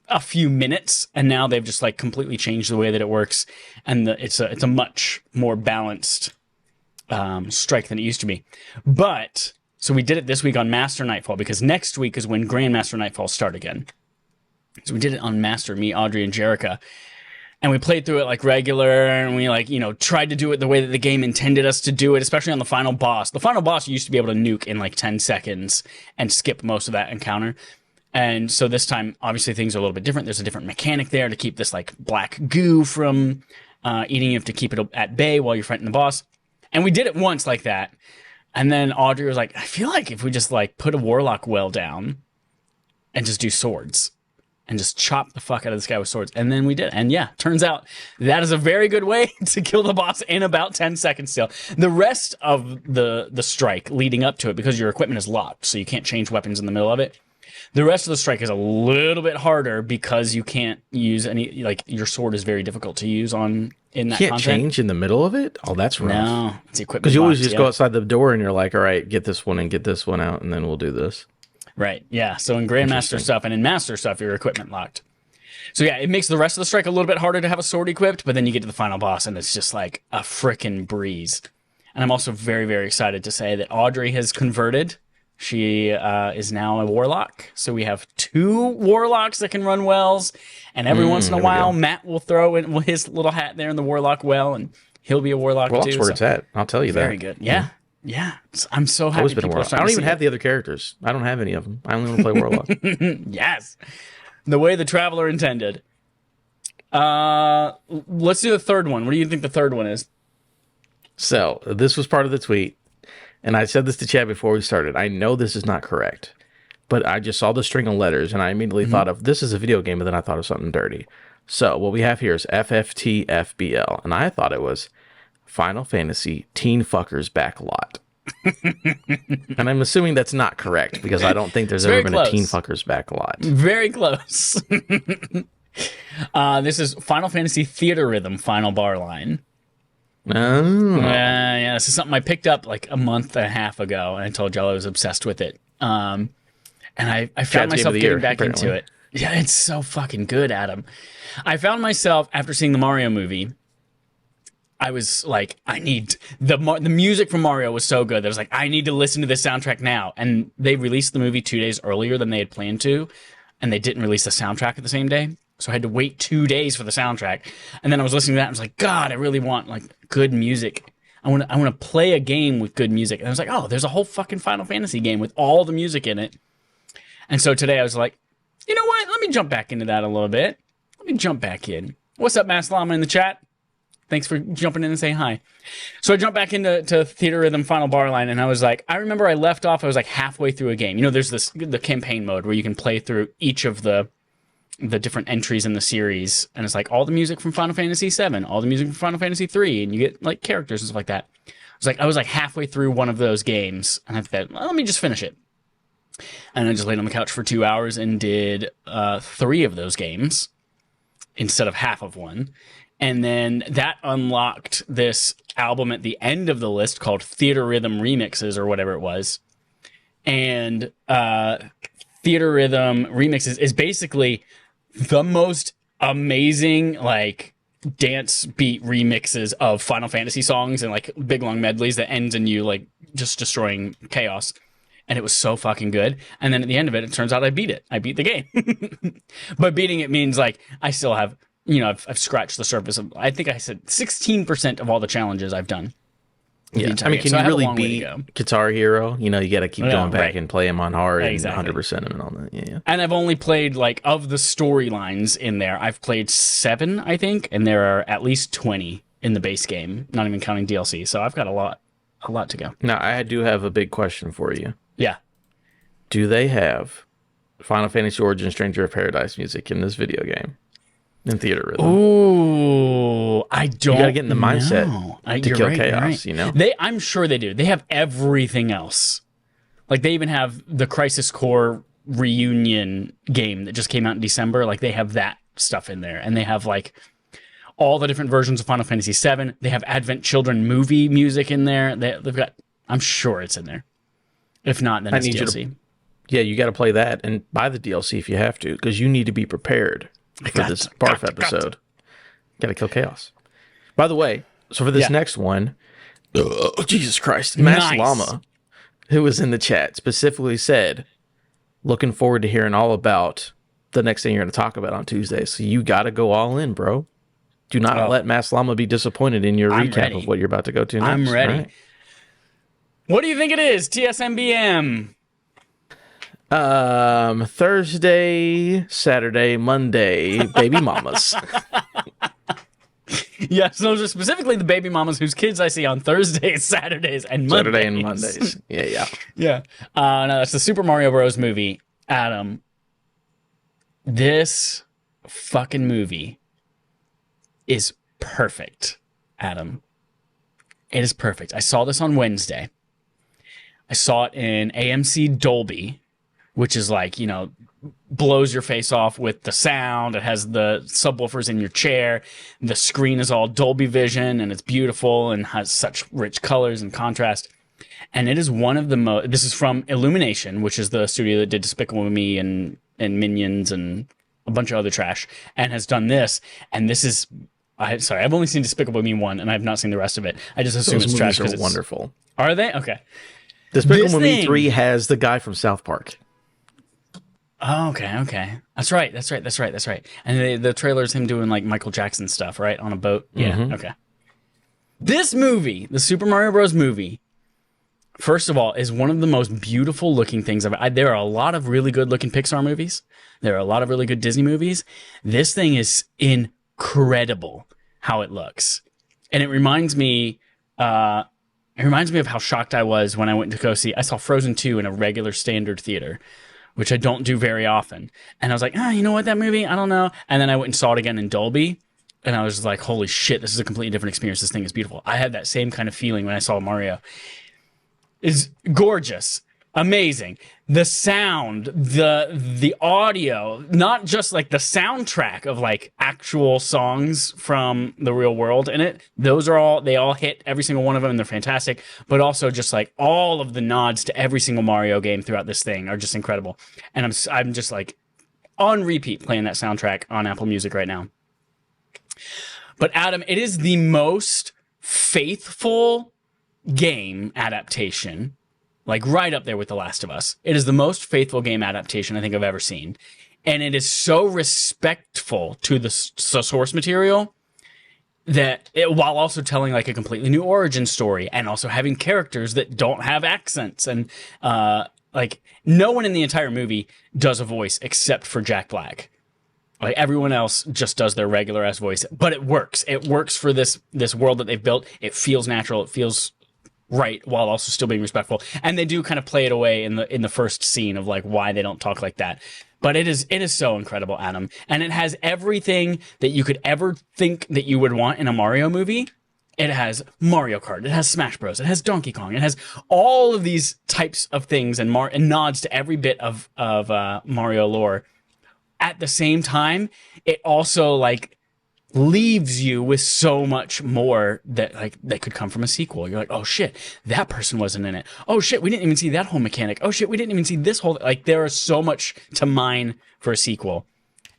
a few minutes. And now they've just like completely changed the way that it works. And it's a much more balanced strike than it used to be. But so we did it this week on Master Nightfall, because next week is when Grandmaster Nightfall start again. So we did it on Master, me, Audrey, and Jerica. And we played through it like regular, and we like, tried to do it the way that the game intended us to do it, especially on the final boss. The final boss used to be able to nuke in like 10 seconds and skip most of that encounter. And so this time, obviously, things are a little bit different. There's a different mechanic there to keep this like black goo from eating you. Have to keep it at bay while you're fighting the boss. And we did it once like that. And then Audrey was like, I feel like if we just like put a warlock well down and just do swords and just chop the fuck out of this guy with swords. And then we did. And yeah, turns out that is a very good way to kill the boss in about 10 seconds still. The rest of the strike leading up to it, because your equipment is locked, so you can't change weapons in the middle of it. The rest of the strike is a little bit harder because you can't use any, like your sword is very difficult to use in that Can't content. change in the middle of it? Oh, that's rough. No, it's equipment. Because you always locked, just go outside the door and you're like, all right, get this one and get this one out, and then we'll do this. Right, yeah. So in Grandmaster stuff and in Master stuff, your equipment locked. So yeah, it makes the rest of the strike a little bit harder to have a sword equipped, but then you get to the final boss and it's just like a frickin' breeze. And I'm also very, very excited to say that Audrey has converted. She is now a warlock. So we have 2 warlocks that can run wells. And every once in a while, Matt will throw in his little hat there in the warlock well, and he'll be a warlock Warlock's too. where it's at. I'll tell you that. Very good. Yeah. Yeah. I'm so happy. Always been a warlock. I don't even have the other characters. I don't have any of them. I only want to play warlock. Yes. The way the Traveler intended. Let's do the third one. What do you think the third one is? So this was part of the tweet. And I said this to Chad before we started. I know this is not correct, but I just saw the string of letters and I immediately thought of this is a video game, but then I thought of something dirty. So what we have here is FFTFBL, and I thought it was Final Fantasy Teen Fuckers Backlot. And I'm assuming that's not correct because I don't think there's ever been a Teen Fuckers Backlot. Very close. This is Final Fantasy Theater Rhythm Final Bar Line. Oh. Yeah, this is something I picked up like a month and a half ago, and I told y'all I was obsessed with it. And I found myself getting back into it. Yeah, it's so fucking good, Adam. I found myself, after seeing the Mario movie, I was like, I need... The music from Mario was so good that I was like, I need to listen to this soundtrack now. And they released the movie 2 days earlier than they had planned to, and they didn't release the soundtrack at the same day. So I had to wait 2 days for the soundtrack. And then I was listening to that and I was like, God, I really want like good music. I want to play a game with good music. And I was like, oh, there's a whole fucking Final Fantasy game with all the music in it. And so today I was like, you know what? Let me jump back into that a little bit. Let me jump back in. What's up, Mass Llama in the chat? Thanks for jumping in and saying hi. So I jumped back into Theater Rhythm Final Bar Line, and I was like, I remember I left off, I was like halfway through a game. You know, there's the campaign mode where you can play through each of the different entries in the series, and it's like all the music from Final Fantasy VII, all the music from Final Fantasy III, and you get like characters and stuff like that. I was like halfway through one of those games, and I thought, well, let me just finish it. And I just laid on the couch for 2 hours and did 3 of those games instead of half of one. And then that unlocked this album at the end of the list called Theater Rhythm Remixes or whatever it was. And Theater Rhythm Remixes is basically the most amazing like dance beat remixes of Final Fantasy songs and like big long medleys that ends in you like just destroying chaos. And it was so fucking good. And then at the end of it, it turns out I beat it. I beat the game. But beating it means like I still have, I've scratched the surface of, I think I said 16% of all the challenges I've done. Yeah, I mean, can you really beat Guitar Hero? You got to keep going back and play them on hard and 100% them and all that. Yeah. And I've only played, like, of the storylines in there, I've played 7, I think, and there are at least 20 in the base game, not even counting DLC. So I've got a lot to go. Now, I do have a big question for you. Yeah. Do they have Final Fantasy Origins Stranger of Paradise music in this video game? In Theater Rhythm. Ooh, I don't. You gotta get in the mindset to kill chaos. I'm sure they do. They have everything else. Like they even have the Crisis Core reunion game that just came out in December. Like they have that stuff in there, and they have like all the different versions of Final Fantasy VII. They have Advent Children movie music in there. They've got, I'm sure it's in there. If not, then it's DLC. Yeah, you got to play that and buy the DLC if you have to, because you need to be prepared for this Barf episode. Got to kill chaos. By the way, so for this next one, Jesus Christ, Mass Llama, who was in the chat, specifically said, looking forward to hearing all about the next thing you're going to talk about on Tuesday. So you got to go all in, bro. Do not let Mass Llama be disappointed in your recap of what you're about to go to next. I'm ready. Right? What do you think it is, TSMBM? Thursday, Saturday, Monday, baby mamas. Yes, those are specifically the baby mamas whose kids I see on Thursdays, Saturdays, and Mondays. Saturday and Mondays. Yeah. No, that's the Super Mario Bros. Movie. Adam, this fucking movie is perfect, Adam. It is perfect. I saw this on Wednesday. I saw it in AMC Dolby, which is like, you know, blows your face off with the sound. It has the subwoofers in your chair. The screen is all Dolby Vision, and it's beautiful and has such rich colors and contrast. And it is one of the most... This is from Illumination, which is the studio that did Despicable Me and Minions and a bunch of other trash, and has done this. And this is... I've only seen Despicable Me 1, and I have not seen the rest of it. I just assume it's trash because it's wonderful. Are they? Okay. Despicable Me 3 has the guy from South Park. Oh, okay. That's right. And the trailer is him doing like Michael Jackson stuff, right? On a boat. Yeah, okay. This movie, the Super Mario Bros. Movie, first of all, is one of the most beautiful looking things there are a lot of really good looking Pixar movies. There are a lot of really good Disney movies. This thing is incredible how it looks. And it reminds me of how shocked I was when I went to go see, I saw Frozen 2 in a regular standard theater, which I don't do very often. And I was like, you know what, that movie? I don't know. And then I went and saw it again in Dolby. And I was just like, holy shit, this is a completely different experience. This thing is beautiful. I had that same kind of feeling when I saw Mario. It's gorgeous. Amazing. The sound, the audio, not just like the soundtrack of like actual songs from the real world in it. They all hit every single one of them and they're fantastic. But also just like all of the nods to every single Mario game throughout this thing are just incredible. And I'm just like on repeat playing that soundtrack on Apple Music right now. But Adam, it is the most faithful game adaptation, like right up there with The Last of Us. It is the most faithful game adaptation I think I've ever seen. And it is so respectful to the source material that while also telling like a completely new origin story and also having characters that don't have accents. And like no one in the entire movie does a voice except for Jack Black. Like everyone else just does their regular ass voice, but it works. It works for this world that they've built. It feels natural. It feels right while also still being respectful. And they do kind of play it away in the first scene of like why they don't talk like that. But it is so incredible, Adam. And it has everything that you could ever think that you would want in a Mario movie. It has Mario Kart. It has Smash Bros. It has Donkey Kong. It has all of these types of things and nods to every bit of Mario lore. At the same time, it also like leaves you with so much more that could come from a sequel. You're like, oh shit, that person wasn't in it. Oh shit, we didn't even see that whole mechanic. Oh shit, we didn't even see this whole, like there is so much to mine for a sequel.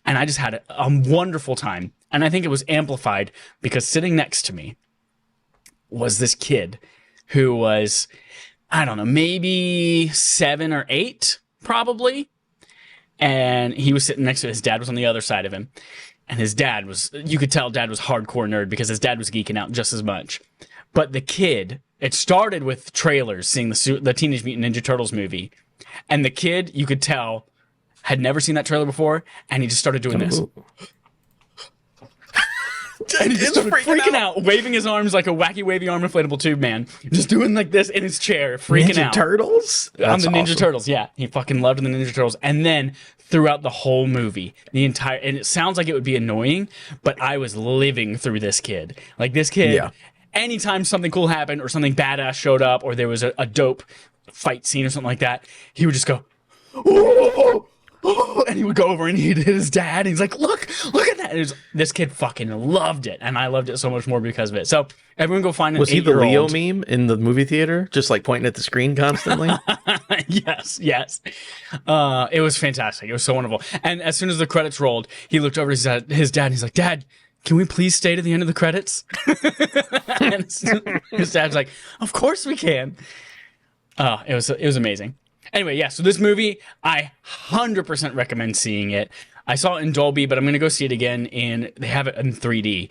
And I just had a wonderful time. And I think it was amplified because sitting next to me was this kid who was, I don't know, maybe 7 or 8, probably. And he was sitting next to his dad was on the other side of him. And his dad was, you could tell dad was hardcore nerd because his dad was geeking out just as much. But the kid, it started with trailers, seeing the Teenage Mutant Ninja Turtles movie. And the kid, you could tell, had never seen that trailer before. And he just started doing this. And he just started freaking out, waving his arms like a wacky wavy arm inflatable tube man. Just doing like this in his chair, freaking out. Ninja Turtles? On the Ninja Turtles, yeah. He fucking loved the Ninja Turtles. And then throughout the whole movie, and it sounds like it would be annoying, but I was living through this kid. Like this kid, anytime something cool happened or something badass showed up or there was a dope fight scene or something like that, he would just go, oh, and he would go over and he'd hit his dad. And he's like, look at that. This kid fucking loved it. And I loved it so much more because of it. So everyone go find an 8-year-old. Was he the Leo meme in the movie theater? Just like pointing at the screen constantly? Yes. It was fantastic. It was so wonderful. And as soon as the credits rolled, he looked over to his dad and he's like, Dad, can we please stay to the end of the credits? And his dad's like, of course we can. It was amazing. Anyway, yeah, so this movie, I 100% recommend seeing it. I saw it in Dolby, but I'm going to go see it again, and they have it in 3D.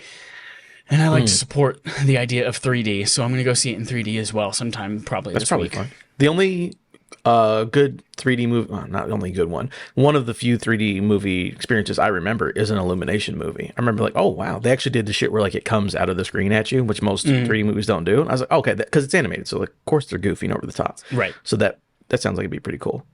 And I like to support the idea of 3D, so I'm going to go see it in 3D as well sometime probably this week. Fun. The only good 3D movie, well, not the only good one of the few 3D movie experiences I remember is an Illumination movie. I remember like, oh, wow, they actually did the shit where like it comes out of the screen at you, which most 3D movies don't do. And I was like, okay, because it's animated, so like, of course they're goofy and over the top. Right. So that sounds like it'd be pretty cool.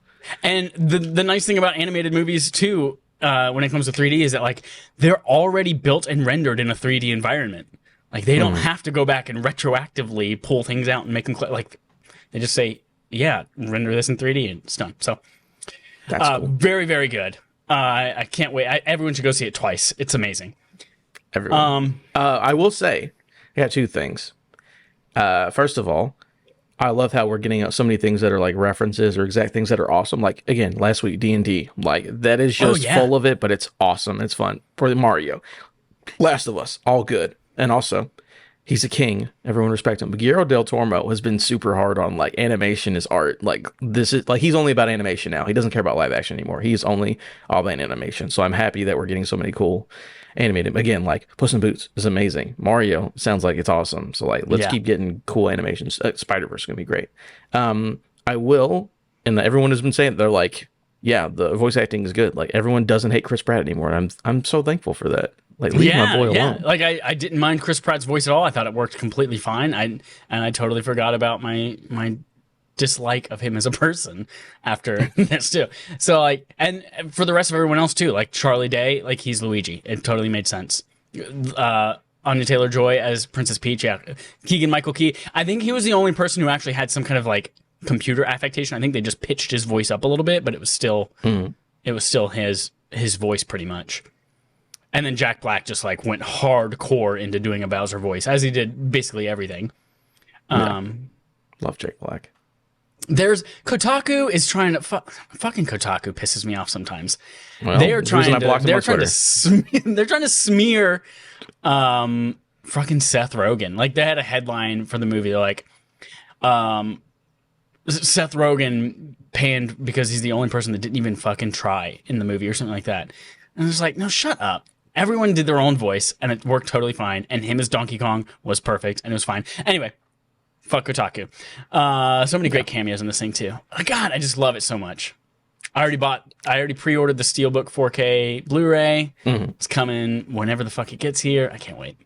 And the nice thing about animated movies, too, when it comes to 3D, is that like they're already built and rendered in a 3D environment. Like they don't have to go back and retroactively pull things out and make them like they just say, yeah, render this in 3D and it's done. So that's cool. Very, very good. I can't wait. Everyone should go see it twice. It's amazing. Everyone. I will say, I got two things. First of all, I love how we're getting out so many things that are like references or exact things that are awesome. Like again, last week D&D, like that is just full of it, but it's awesome. It's fun. For the Mario, Last of Us, all good. And also, he's a king. Everyone respect him. But Guillermo del Toro has been super hard on like animation is art. Like this is like he's only about animation now. He doesn't care about live action anymore. He's only all about animation. So I'm happy that we're getting so many cool animated. Again, like Puss in Boots is amazing. Mario sounds like it's awesome. So like let's keep getting cool animations. Spider-Verse is gonna be great. I will, and everyone has been saying they're like, yeah, the voice acting is good. Like everyone doesn't hate Chris Pratt anymore. And I'm so thankful for that. Like leave my boy alone. Like I didn't mind Chris Pratt's voice at all. I thought it worked completely fine. I totally forgot about my dislike of him as a person after this too. So like, and for the rest of everyone else too, like Charlie Day, like he's Luigi. It totally made sense. Anya Taylor-Joy as Princess Peach. Yeah, Keegan-Michael Key. I think he was the only person who actually had some kind of like computer affectation. I think they just pitched his voice up a little bit, but it was still his voice pretty much. And then Jack Black just like went hardcore into doing a Bowser voice, as he did basically everything. Love Jack Black. There's Kotaku is trying to fucking Kotaku pisses me off sometimes. Well, they're trying to smear fucking Seth Rogen. Like they had a headline for the movie like Seth Rogen panned because he's the only person that didn't even fucking try in the movie or something like that. And I was like, no, shut up. Everyone did their own voice, and it worked totally fine. And him as Donkey Kong was perfect, and it was fine. Anyway, fuck Kotaku. So many great cameos in this thing, too. Oh, God, I just love it so much. I already pre-ordered the Steelbook 4K Blu-ray. It's coming whenever the fuck it gets here. I can't wait.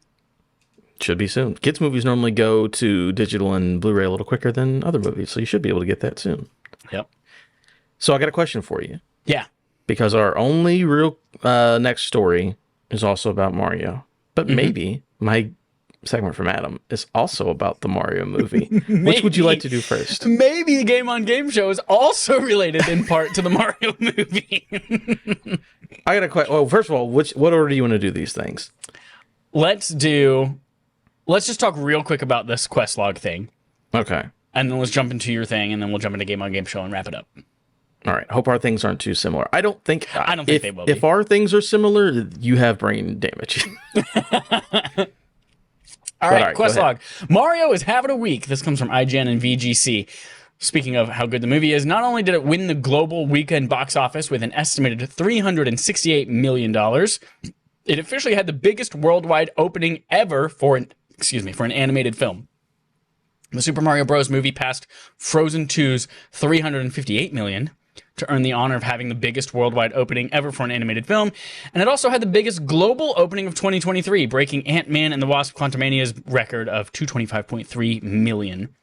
Should be soon. Kids' movies normally go to digital and Blu-ray a little quicker than other movies, so you should be able to get that soon. Yep. So I got a question for you. Yeah. Because our only real next story is also about Mario. But maybe my segment from Adam is also about the Mario movie. Which would you like to do first? Maybe the Game on Game Show is also related in part to the Mario movie. I got a question. Well, first of all, what order do you want to do these things? Let's just talk real quick about this quest log thing. Okay. And then let's jump into your thing, and then we'll jump into Game on Game Show and wrap it up. All right. Hope our things aren't too similar. I don't think they will be. If our things are similar, you have brain damage. All right, quest log. Mario is having a week. This comes from IGN and VGC. Speaking of how good the movie is, not only did it win the global weekend box office with an estimated $368 million, it officially had the biggest worldwide opening ever for an animated film. The Super Mario Bros. Movie passed Frozen 2's $358 million to earn the honor of having the biggest worldwide opening ever for an animated film, and it also had the biggest global opening of 2023, breaking Ant-Man and the Wasp: Quantumania's record of $225.3 million.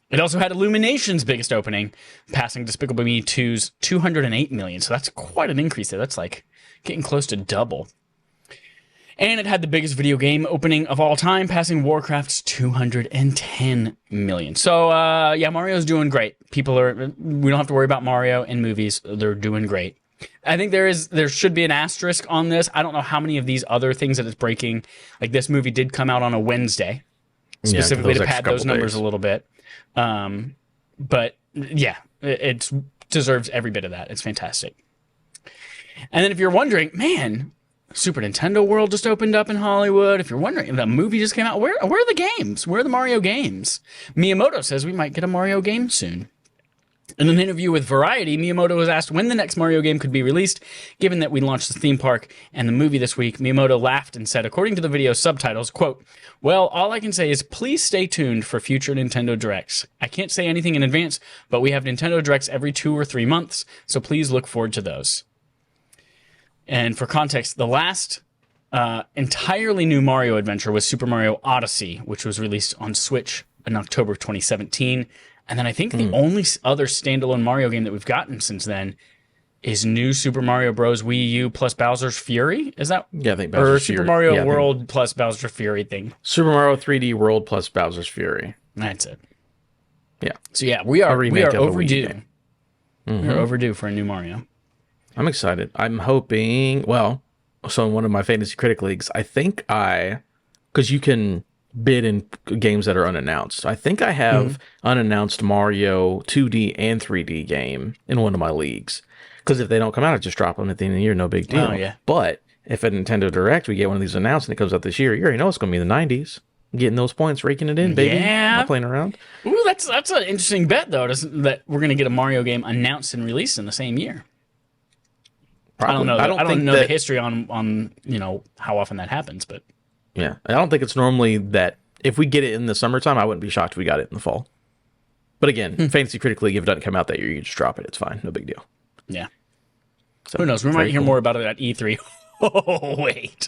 It also had Illumination's biggest opening, passing Despicable Me 2's $208 million, so that's quite an increase there. That's like getting close to double. And it had the biggest video game opening of all time, passing Warcraft's $210 million. So, Mario's doing great. We don't have to worry about Mario in movies. They're doing great. I think there should be an asterisk on this. I don't know how many of these other things that it's breaking. Like this movie did come out on a Wednesday, specifically to pad those numbers a little bit. But yeah, it deserves every bit of that. It's fantastic. And then if you're wondering, man, Super Nintendo World just opened up in Hollywood. If you're wondering, the movie just came out. Where are the games? Where are the Mario games? Miyamoto says we might get a Mario game soon. In an interview with Variety, Miyamoto was asked when the next Mario game could be released. Given that we launched the theme park and the movie this week, Miyamoto laughed and said, according to the video's subtitles, quote, "Well, all I can say is please stay tuned for future Nintendo Directs. I can't say anything in advance, but we have Nintendo Directs every 2 or 3 months, so please look forward to those." And for context, the last entirely new Mario adventure was Super Mario Odyssey, which was released on Switch in October of 2017. And then I think the only other standalone Mario game that we've gotten since then is New Super Mario Bros. Wii U plus Bowser's Fury. Is that? Yeah, I think Bowser's Fury. Or Super Fury. Mario World plus Bowser's Fury thing. Super Mario 3D World plus Bowser's Fury. That's it. Yeah. So yeah, we are overdue. We are overdue for a new Mario. I'm excited. I'm hoping, so in one of my fantasy critic leagues, because you can bid in games that are unannounced. I think I have unannounced Mario 2D and 3D game in one of my leagues. Because if they don't come out, I just drop them at the end of the year, no big deal. Oh, yeah. But if at Nintendo Direct we get one of these announced and it comes out this year, you already know it's going to be in the 90s. Getting those points, raking it in, baby. Yeah. Not playing around. Ooh, that's an interesting bet, though, that we're going to get a Mario game announced and released in the same year. Probably. I don't know the history on how often that happens, but yeah, I don't think it's normally that if we get it in the summertime, I wouldn't be shocked if we got it in the fall. But again, Fantasy Critic League, if it doesn't come out that year, you just drop it. It's fine, no big deal. Yeah. So, who knows? We might hear more about it at E3. Oh wait.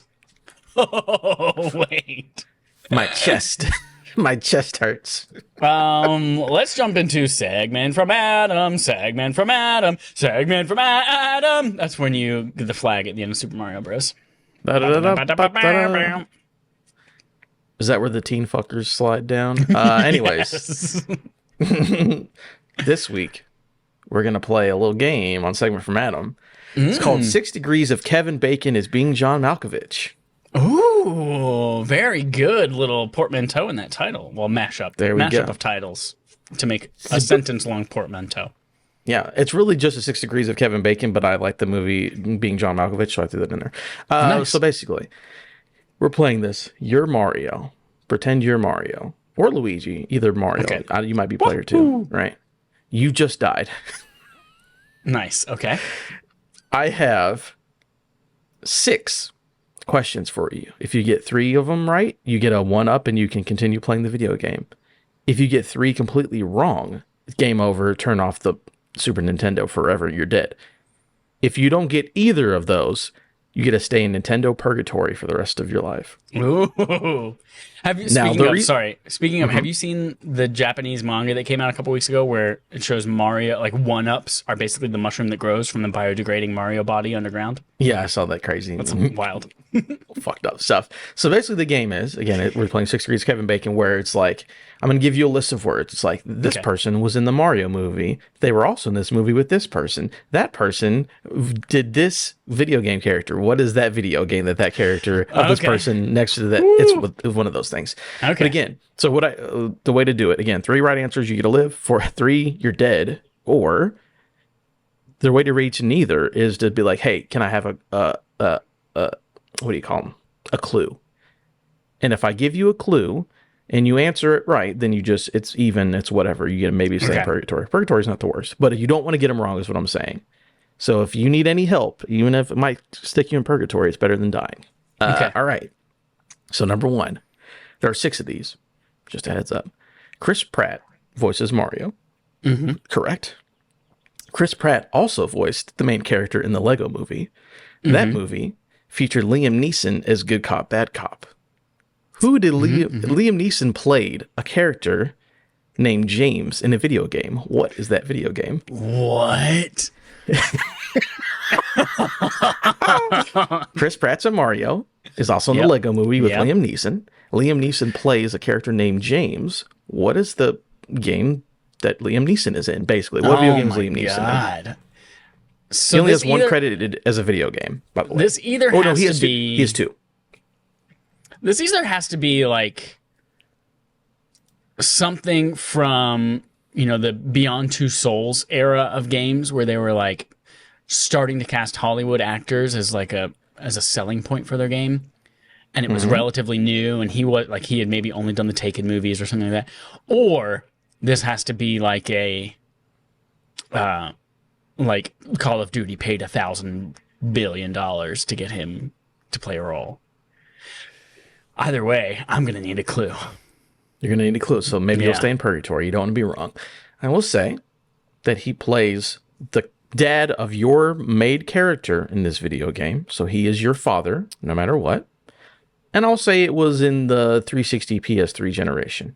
My chest hurts. Let's jump into segment from Adam. That's when you get the flag at the end of Super Mario Bros. Is that where the teen fuckers slide down? Anyways, this week we're gonna play a little game on segment from Adam. It's called 6 Degrees of Kevin Bacon is Being John Malkovich. Ooh, very good little portmanteau in that title. Well, mashup. There we go. Mashup of titles to make a sentence-long portmanteau. Yeah, it's really just a 6 Degrees of Kevin Bacon, but I like the movie Being John Malkovich, so I threw that in there. Nice. So basically, we're playing this. You're Mario. Pretend you're Mario. Or Luigi. Either Mario. Okay. You might be player 2, right? You just died. Nice. Okay. I have 6 questions for you. If you get 3 of them right, you get a 1-up and you can continue playing the video game. If you get 3 completely wrong, game over, turn off the Super Nintendo forever, you're dead. If you don't get either of those, you get to stay in Nintendo purgatory for the rest of your life. Ooh. Have you? Speaking of, have you seen the Japanese manga that came out a couple weeks ago where it shows Mario, like 1-ups are basically the mushroom that grows from the biodegrading Mario body underground? Yeah, I saw that crazy. That's wild. Fucked up stuff. So basically the game is, again, we're playing 6 Degrees of Kevin Bacon, where it's like, I'm going to give you a list of words. It's like, this person was in the Mario movie. They were also in this movie with this person. That person did this video game character. What is that video game that character of this person next to that? It's one of those things. Okay. But again, so the way to do it, again, 3 right answers, you get to live. For 3, you're dead. Or the way to reach neither is to be like, hey, can I have what do you call them? A clue. And if I give you a clue and you answer it right, then it's even, it's whatever. You get maybe stay in purgatory. Purgatory is not the worst, but you don't want to get them wrong is what I'm saying. So if you need any help, even if it might stick you in purgatory, it's better than dying. All right. So number 1, there are 6 of these. Just a heads up. Chris Pratt voices Mario. Mm-hmm. Correct. Chris Pratt also voiced the main character in the Lego movie. Mm-hmm. That movie featured Liam Neeson as good cop, bad cop. Who did Liam Neeson played a character named James in a video game? What is that video game? What? Chris Pratt's a Mario, is also in the Lego movie with Liam Neeson. Liam Neeson plays a character named James. What is the game that Liam Neeson is in, basically? What video game is Liam Neeson in? So He only this has one either, credited as a video game, by the way. this either Oh, no, has he to has two. be He has two. this either has to be like something from, the Beyond Two Souls era of games where they were like starting to cast Hollywood actors as like as a selling point for their game. And it was relatively new, and he had maybe only done the Taken movies or something like that. Or this has to be like a like Call of Duty paid $1,000 billion to get him to play a role. Either way, I'm gonna need a clue. You're going to need a clue, so maybe you'll Yeah. stay in purgatory. You don't want to be wrong. I will say that he plays the dad of your made character in this video game, so he is your father, no matter what. And I'll say it was in the 360 PS3 generation.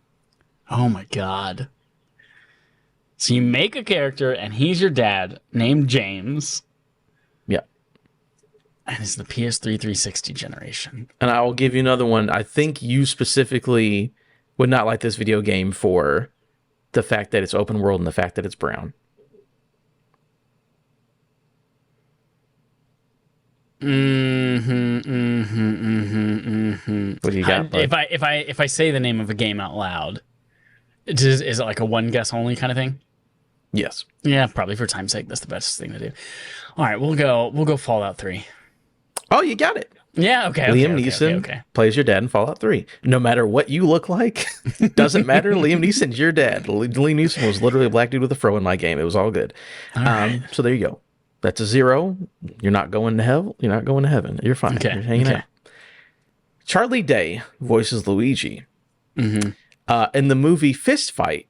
Oh my god. So you make a character, and he's your dad, named James, Yeah. and it's the PS3 360 generation. And I will give you another one. I think you specifically would not like this video game for the fact that it's open world and the fact that it's brown. What do you got, bud? If I say the name of a game out loud, is it like a one guess only kind of thing? Yes. Yeah, probably for time's sake, that's the best thing to do. All right, we'll go Fallout 3. Oh, you got it. Yeah, okay. Liam Neeson plays your dad in Fallout 3. No matter what you look like, doesn't matter. Liam Neeson's your dad. Liam Neeson was literally a black dude with a fro in my game. It was all good. right. So there you go. That's a 0. You're not going to hell. You're not going to heaven. You're fine. Okay. You're hanging Okay. out. Charlie Day voices Luigi. Mm-hmm. In the movie Fist Fight,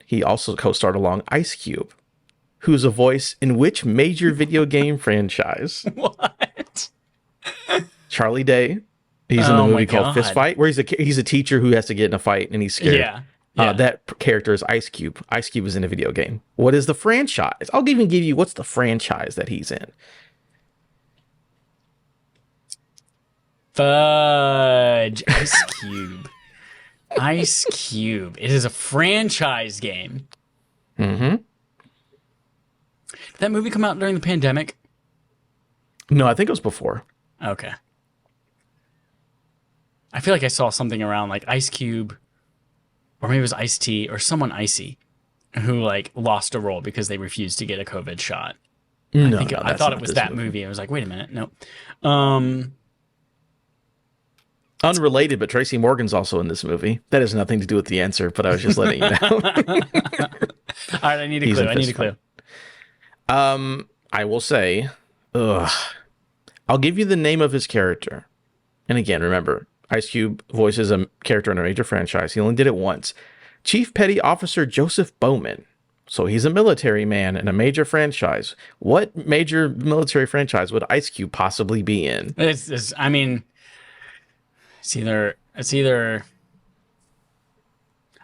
he also co-starred along Ice Cube, who's a voice in which major video game franchise? What? Charlie Day. He's in the Oh movie my called Fist God. Fight, where he's a teacher who has to get in a fight and he's scared. Yeah. Yeah. That character is Ice Cube. Ice Cube is in a video game. What is the franchise? I'll even give you what's the franchise that he's in. Fudge. Ice Cube. Ice Cube. It is a franchise game. Mm-hmm. Did that movie come out during the pandemic? No, I think it was before. Okay. I feel like I saw something around like Ice Cube, or maybe it was Ice-T, or someone icy, who like lost a role because they refused to get a COVID shot. No, I thought it was that movie. I was like, wait a minute, no. Unrelated, but Tracy Morgan's also in this movie. That has nothing to do with the answer, but I was just letting you know. All right, I need a He's clue. in I need a Fist clue. I will say, I'll give you the name of his character. And again, remember, Ice Cube voices a character in a major franchise. He only did it once. Chief Petty Officer Joseph Bowman. So he's a military man in a major franchise. What major military franchise would Ice Cube possibly be in? I mean, it's either.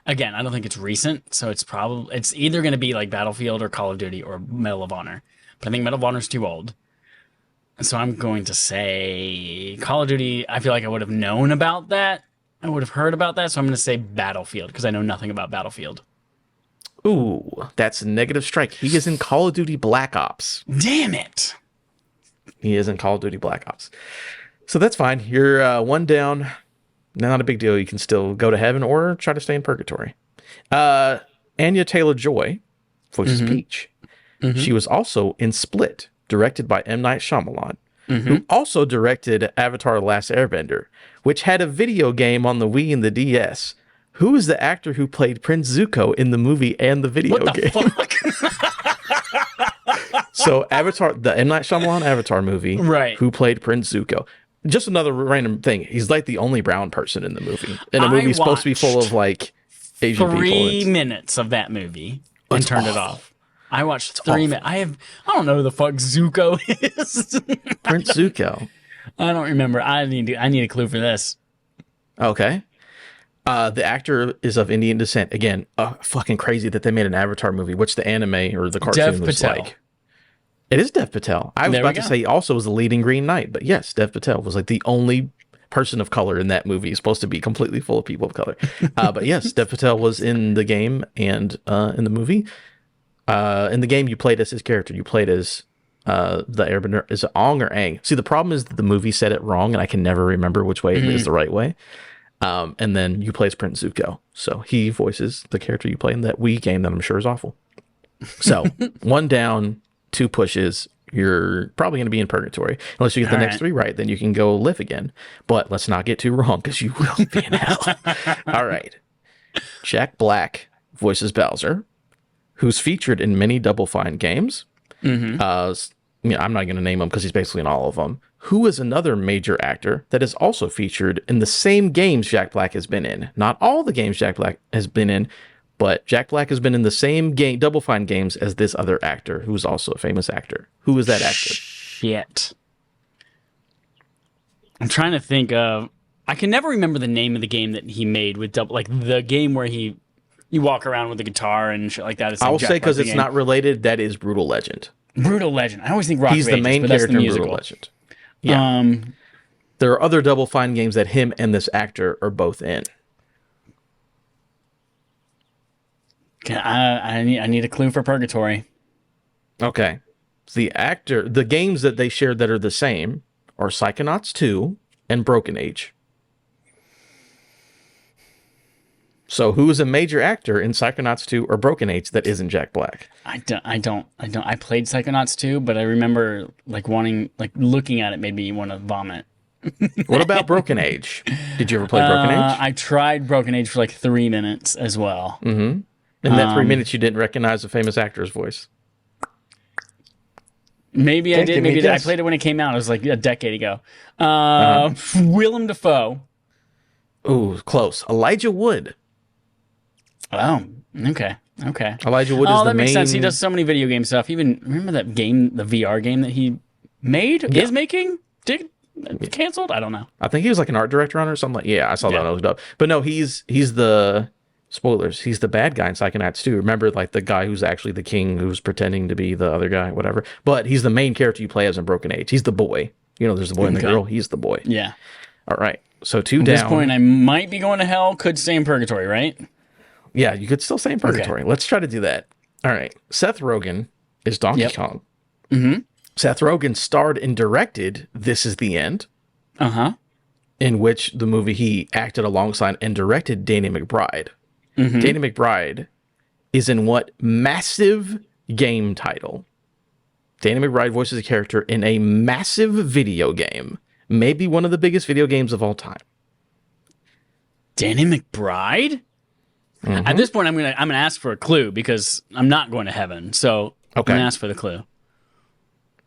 Again, I don't think it's recent, so it's either going to be like Battlefield or Call of Duty or Medal of Honor. But I think Medal of Honor is too old. And so I'm going to say Call of Duty. I feel like I would have known about that. I would have heard about that. So I'm going to say Battlefield because I know nothing about Battlefield. Ooh, that's a negative strike. He is in Call of Duty Black Ops. Damn it. He is in Call of Duty Black Ops. So that's fine. You're one down. Not a big deal. You can still go to heaven or try to stay in purgatory. Anya Taylor-Joy voices Peach. She was also in Split, directed by M. Night Shyamalan, who also directed Avatar: The Last Airbender, which had a video game on the Wii and the DS. Who is the actor who played Prince Zuko in the movie and the video What the game? fuck? So Avatar, the M. Night Shyamalan Avatar movie, Right. who played Prince Zuko. Just another random thing. He's like the only brown person in the movie. And the movie's supposed to be full of like Asian people. 3 minutes of that movie and turned it off. I watched 3 minutes. I don't know who the fuck Zuko is. Prince Zuko. I don't remember. I need a clue for this. Okay. The actor is of Indian descent. Again, fucking crazy that they made an Avatar movie, which the anime or the cartoon Dev was Patel. like. It is Dev Patel. I was There we about to go. say he also was the leading Green Knight, but yes, Dev Patel was like the only person of color in that movie. It's supposed to be completely full of people of color. But yes, Dev Patel was in the game and in the movie. In the game, you played as his character. You played as the airbender. Is it Ong or Aang? See, the problem is that the movie said it wrong, and I can never remember which way is the right way. And then you play as Prince Zuko. So he voices the character you play in that Wii game that I'm sure is awful. So 1 down, 2 pushes. You're probably going to be in purgatory. Unless you get the next 3 right, then you can go live again. But let's not get too wrong, because you will be in hell. All right. Jack Black voices Bowser, who's featured in many Double Fine games. I'm not going to name him because he's basically in all of them. Who is another major actor that is also featured in the same games Jack Black has been in? Not all the games Jack Black has been in, but Jack Black has been in the same game, Double Fine games, as this other actor, who's also a famous actor. Who is that actor? Shit. I'm trying to think of... I can never remember the name of the game that he made with the game where you walk around with the guitar and shit like that. It's like I'll say because it's not related, that is Brutal Legend. Brutal Legend. I always think Rock He's of Ages, the main but that's character the in Brutal musical. Legend. Yeah. There are other Double Fine games that him and this actor are both in. I need a clue for Purgatory. Okay. The games that they shared that are the same are Psychonauts 2 and Broken Age. So who is a major actor in Psychonauts 2 or Broken Age that isn't Jack Black? I don't. I played Psychonauts 2, but I remember looking at it made me want to vomit. What about Broken Age? Did you ever play Broken Age? I tried Broken Age for 3 minutes as well. Mm-hmm. In that 3 minutes, you didn't recognize the famous actor's voice. Maybe I did. Maybe I played it when it came out. It was a decade ago. Willem Dafoe. Ooh, close. Elijah Wood. Oh, okay. Elijah Wood is the main... Oh, that makes sense. He does so many video game stuff. Even, remember that game, the VR game that he made? Yeah. Is making? Canceled? I don't know. I think he was an art director on it or something. I saw that. I looked up. But no, he's the... Spoilers. He's the bad guy in Psychonauts 2. Remember, the guy who's actually the king who's pretending to be the other guy, whatever. But he's the main character you play as in Broken Age. He's the boy. There's the boy and the girl. He's the boy. Yeah. All right. So 2 down. At this point, I might be going to hell. Could stay in purgatory, right? Yeah, you could still stay in purgatory. Okay. Let's try to do that. All right. Seth Rogen is Donkey Kong. Mm-hmm. Seth Rogen starred and directed This Is the End. Uh-huh. In which the movie he acted alongside and directed Danny McBride. Mm-hmm. Danny McBride is in what massive game title? Danny McBride voices a character in a massive video game. Maybe one of the biggest video games of all time. Danny McBride? Mm-hmm. At this point, I'm gonna ask for a clue because I'm not going to heaven. So I'm gonna ask for the clue.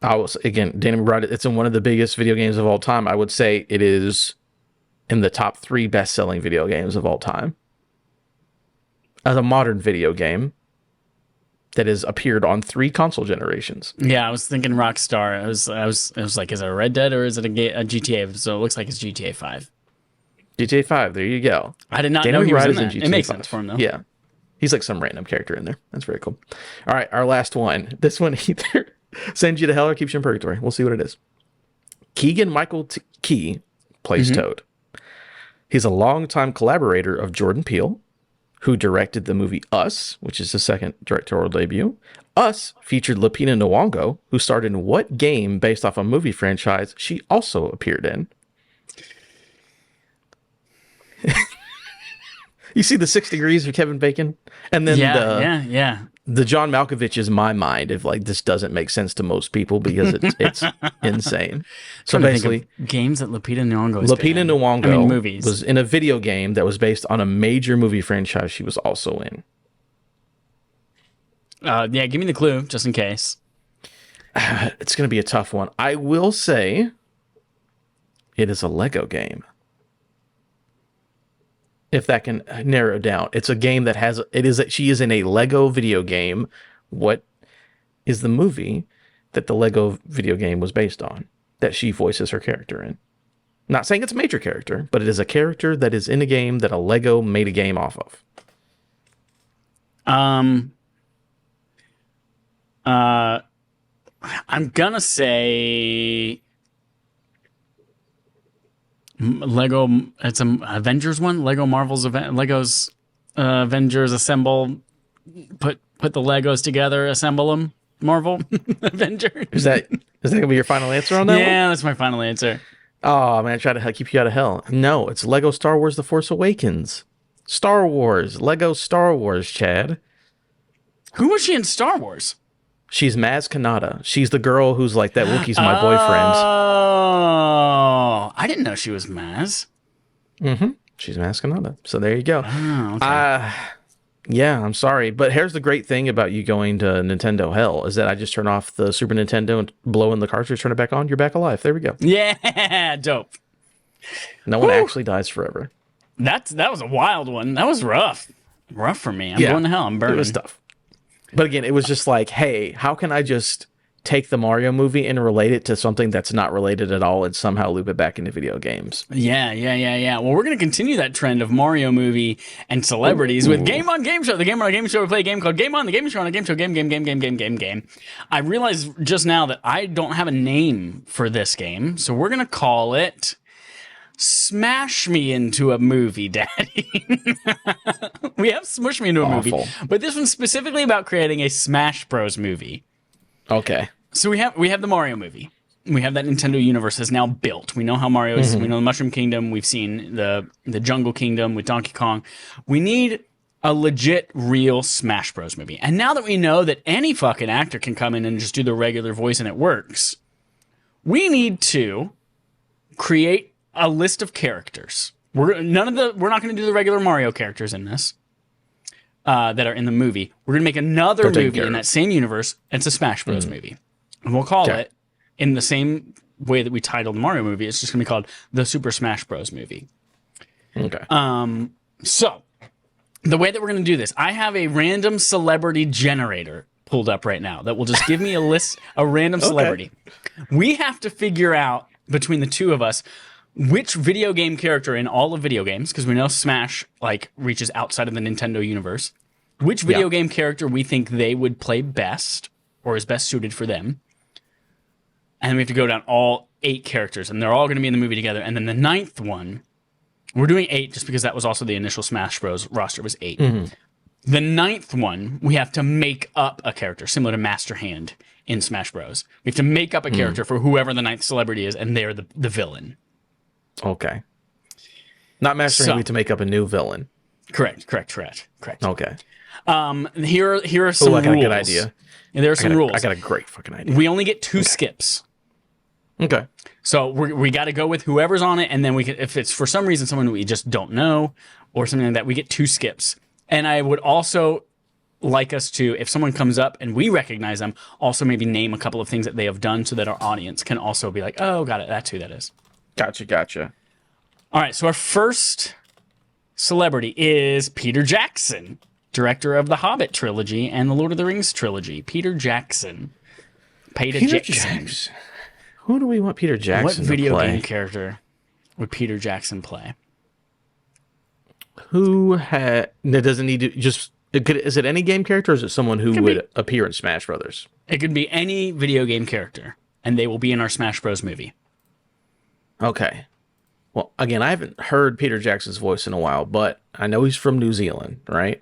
Again, Danny McBride, it's in one of the biggest video games of all time. I would say it is in the top 3 best-selling video games of all time. As a modern video game that has appeared on 3 console generations. Yeah, I was thinking Rockstar. It was like, is it a Red Dead or is it a GTA? So it looks like it's GTA 5. GTA 5, there you go. I did not know he was in that. It makes sense for him, though. Yeah. He's some random character in there. That's very cool. All right, our last one. This one either sends you to hell or keeps you in purgatory. We'll see what it is. Keegan-Michael Key plays Toad. He's a longtime collaborator of Jordan Peele, who directed the movie Us, which is his second directorial debut. Us featured Lupita Nyong'o, who starred in what game based off a movie franchise she also appeared in? You see the 6 Degrees of Kevin Bacon? And then the John Malkovich is my mind if this doesn't make sense to most people because it's insane. So basically, games that Lupita Nyong'o movies was in a video game that was based on a major movie franchise she was also in. Give me the clue just in case. It's going to be a tough one. I will say it is a Lego game. If that can narrow it down. It's a game that she is in a Lego video game. What is the movie that the Lego video game was based on that she voices her character in? Not saying it's a major character, but it is a character that is in a game that a Lego made a game off of. I'm gonna say Lego. It's an Avengers one. Legos Avengers Assemble. Put the Legos together. Assemble them. Marvel Avengers. Is that gonna be your final answer on that one? Yeah, that's my final answer. Oh man, I try to keep you out of hell. No, it's Lego Star Wars: The Force Awakens. Star Wars, Lego Star Wars, Chad. Who was she in Star Wars? She's Maz Kanata. She's the girl who's like, that Wookiee's my boyfriend. Oh, I didn't know she was Maz. She's Maz Kanata. So there you go. Oh, okay. Yeah, I'm sorry. But here's the great thing about you going to Nintendo Hell is that I just turn off the Super Nintendo and blow in the cartridge, turn it back on, you're back alive. There we go. Yeah, dope. No one actually dies forever. That was a wild one. That was rough. Rough for me. I'm going to hell. I'm burning. It was tough. But again, it was just like, hey, how can I just take the Mario movie and relate it to something that's not related at all and somehow loop it back into video games? Yeah. Well, we're going to continue that trend of Mario movie and celebrities with Game On Game Show. The Game On Game Show, we play a game called Game On, the Game Show on a Game Show, game. I realized just now that I don't have a name for this game, so we're going to call it Smash Me Into a Movie, Daddy. We have Smush Me Into a Movie, but this one's specifically about creating a Smash Bros. Movie. Okay. So we have the Mario movie. We have that Nintendo universe is now built. We know how Mario is. We know the Mushroom Kingdom. We've seen the Jungle Kingdom with Donkey Kong. We need a legit, real Smash Bros. Movie. And now that we know that any fucking actor can come in and just do the regular voice and it works, we need to create a list of characters. We're not going to do the regular Mario characters in this that are in the movie. We're going to make another movie in that same universe. It's a Smash Bros. Movie. And we'll call it in the same way that we titled the Mario movie. It's just going to be called the Super Smash Bros. Movie. Okay. So the way that we're going to do this, I have a random celebrity generator pulled up right now that will just give me a list, a random celebrity. We have to figure out between the two of us which video game character in all of video games, because we know Smash reaches outside of the Nintendo universe, which video game character we think they would play best or is best suited for them. And we have to go down all 8 characters, and they're all going to be in the movie together. And then the 9th one, we're doing 8 just because that was also the initial Smash Bros. Roster was 8. The 9th one, we have to make up a character similar to Master Hand in Smash Bros. We have to make up a character for whoever the 9th celebrity is, and they're the villain. Okay. Not mastering me to make up a new villain. Correct. Okay. Here are some rules. I got a good idea. And there are some rules. I got a great fucking idea. We only get 2 skips. Okay. So we got to go with whoever's on it, and then we can, if it's for some reason someone we just don't know or something like that, we get 2 skips. And I would also like us to, if someone comes up and we recognize them, also maybe name a couple of things that they have done so that our audience can also be like, oh, got it. That's who that is. Gotcha. All right, so our first celebrity is Peter Jackson, director of the Hobbit trilogy and the Lord of the Rings trilogy. Peter Jackson. Peter Jackson. Who do we want Peter Jackson to play? What video game character would Peter Jackson play? Doesn't need to just... Is it any game character, or is it someone who would appear in Smash Brothers? It could be any video game character, and they will be in our Smash Bros. Movie. Okay. Well, again, I haven't heard Peter Jackson's voice in a while, but I know he's from New Zealand, right?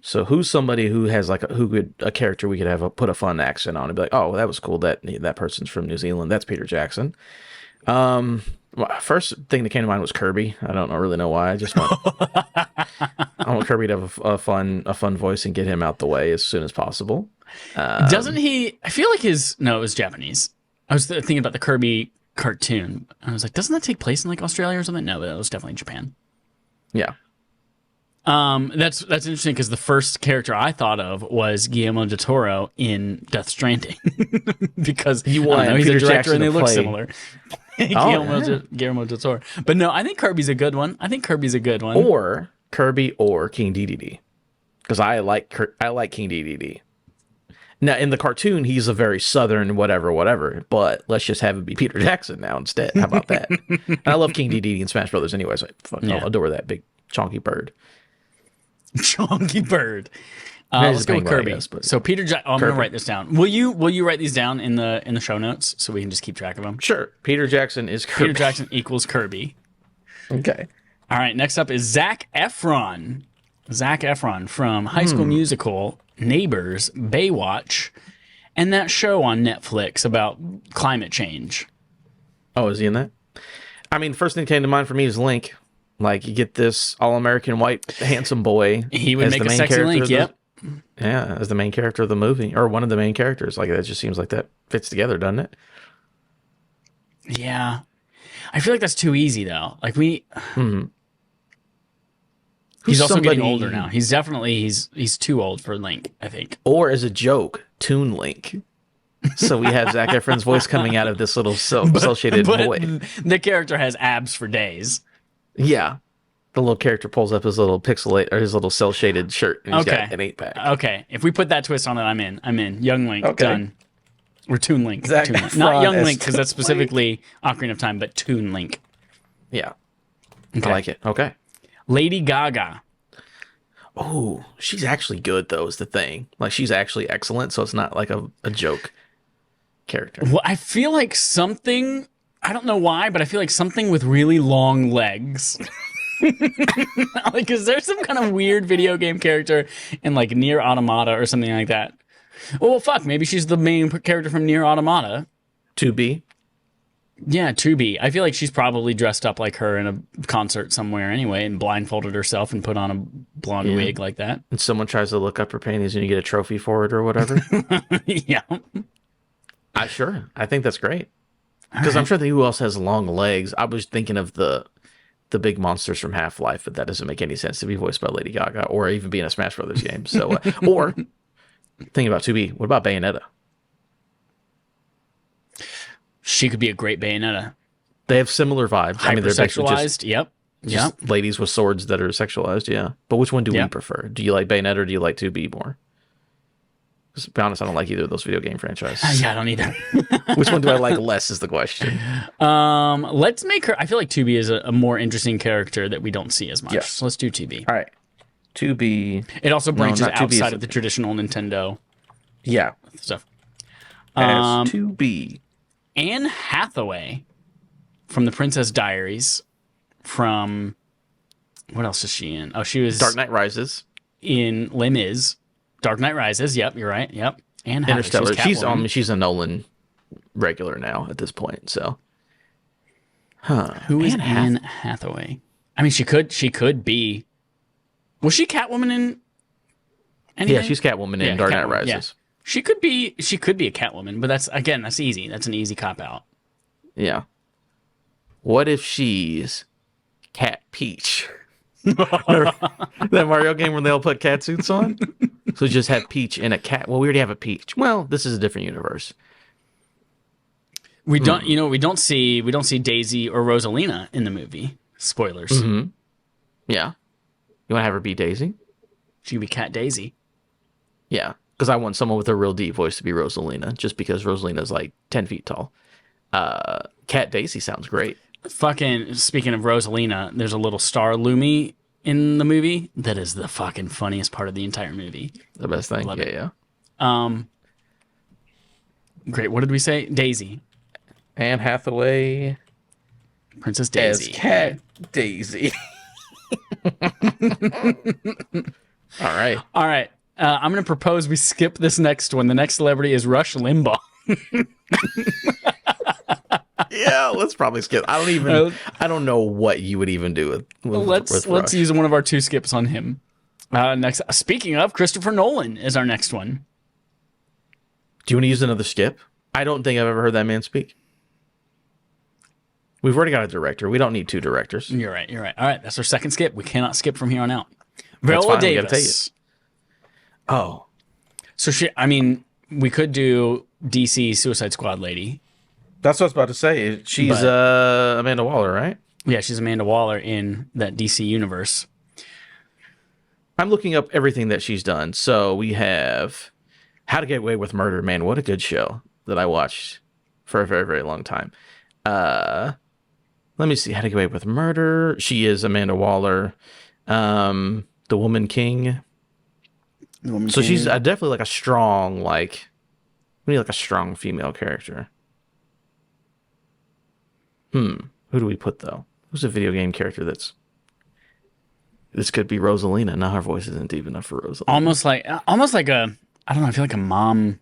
So who's somebody who has a character we could have put a fun accent on and be like, oh, that was cool. That person's from New Zealand. That's Peter Jackson. First thing that came to mind was Kirby. I don't really know why. I want Kirby to have a fun voice and get him out the way as soon as possible. Doesn't he? I feel like it was Japanese. I was thinking about the Kirby cartoon. I was like, doesn't that take place in Australia or something? No, that was definitely Japan. Yeah. That's interesting because the first character I thought of was Guillermo del Toro in Death Stranding because he's a director Jackson and they look similar. Guillermo del Toro. But no, I think Kirby's a good one. Or Kirby or King Dedede, because I like King Dedede. Now, in the cartoon, he's a very southern whatever, but let's just have it be Peter Jackson now instead. How about that? And I love King Dedede in Smash Brothers anyway, so I adore that big chonky bird. Chonky bird. Let's go with Kirby. So Peter Jackson. I'm going to write this down. Will you write these down in the show notes so we can just keep track of them? Sure. Peter Jackson is Kirby. Peter Jackson equals Kirby. Okay. All right. Next up is Zac Efron. Zac Efron from High School Musical, Neighbors, Baywatch, And that show on Netflix about climate change. Oh, is he in that? I mean, first thing that came to mind for me is Link. Like, you get this all-American white handsome boy. He would as make the a main sexy character Link, of the- yep. Yeah, as the main character of the movie, or one of the main characters. Like, that just seems like that fits together, doesn't it? Yeah. I feel like that's too easy, though. Like, he's also getting older now. He's definitely, he's too old for Link, I think. Or as a joke, Toon Link. So we have Zac Efron's voice coming out of this little cel-shaded boy. The character has abs for days. Yeah. The little character pulls up his little pixelate or his little cel-shaded shirt and he's got an 8-pack. Okay. If we put that twist on it, I'm in. Young Link, done. Or Toon Link. Zac Toon Link. Efron Not Young as Link, because that's specifically Ocarina of Time, but Toon Link. Yeah. Okay. I like it. Okay. Lady Gaga. Oh, she's actually good, though, is the thing. Like, she's actually excellent, so it's not like a joke character. Well, I feel like something, I don't know why, but I feel like something with really long legs. Like, is there some kind of weird video game character in like Nier Automata or something like that? Well, fuck, maybe she's the main character from Nier Automata. 2B? Yeah, 2B. I feel like she's probably dressed up like her in a concert somewhere anyway and blindfolded herself and put on a blonde wig like that. And someone tries to look up her panties and you get a trophy for it or whatever? Yeah. Sure. I think that's great. Because I'm trying to think who else has long legs. I was thinking of the big monsters from Half-Life, but that doesn't make any sense to be voiced by Lady Gaga or even be in a Smash Brothers game. So, or thinking about 2B, what about Bayonetta? She could be a great Bayonetta. They have similar vibes. I mean, they're basically Hypersexualized, yep. just ladies with swords that are sexualized, yeah. But which one do we prefer? Do you like Bayonetta or do you like 2B more? To be honest, I don't like either of those video game franchises. Yeah, I don't either. Which one do I like less is the question. Let's make her, I feel like 2B is a more interesting character that we don't see as much. Yeah. So let's do 2B. All right. 2B. It also branches not 2B, outside of the traditional Nintendo stuff. As 2B. Anne Hathaway from The Princess Diaries. From, what else is she in? Oh, she was Dark Knight Rises. in Les Mis. Dark Knight Rises. Yep, you're right. Yep. Anne Hathaway. Interstellar. She's a Nolan regular now at this point. So, Who is Anne Hathaway? I mean, she could be. Was she Catwoman in anything? Yeah, she's Catwoman in Dark Knight Rises. Yeah. She could be a Catwoman, but that's easy. That's an easy cop out. Yeah. What if she's Cat Peach? That Mario game where they all put cat suits on? So just have Peach and a cat. Well, we already have a Peach. Well, this is a different universe. We don't, we don't see Daisy or Rosalina in the movie. Spoilers. Mm-hmm. Yeah. You want to have her be Daisy? She could be Cat Daisy. Yeah. Because I want someone with a real deep voice to be Rosalina, just because Rosalina's like 10 feet tall. Cat Daisy sounds great. Fucking, speaking of Rosalina, there's a little star Lumi in the movie that is the fucking funniest part of the entire movie. The best thing. Love yeah, it. yeah. Great. What did we say? Daisy. Anne Hathaway Princess Daisy. as Cat Daisy. All right. All right. I'm going to propose we skip this next one. The next celebrity is Rush Limbaugh. Yeah, let's probably skip. I don't know what you would even do with Let's use one of our two skips on him. Next, speaking of, Christopher Nolan is our next one. Do you want to use another skip? I don't think I've ever heard that man speak. We've already got a director. We don't need two directors. You're right. All right, that's our second skip. We cannot skip from here on out. That's Viola fine, we gotta Davis. Oh. So we could do DC Suicide Squad lady. That's what I was about to say. She's Amanda Waller, right? Yeah, she's Amanda Waller in that DC universe. I'm looking up everything that she's done. So we have How to Get Away with Murder. Man, what a good show that I watched for a very, very long time. Let me see. How to Get Away with Murder. She is Amanda Waller. The Woman King. So she's definitely like a strong, we need like a strong female character. Who do we put though? Who's a video game character this could be Rosalina. Now her voice isn't deep enough for Rosalina. Almost like a, I don't know, I feel like a mom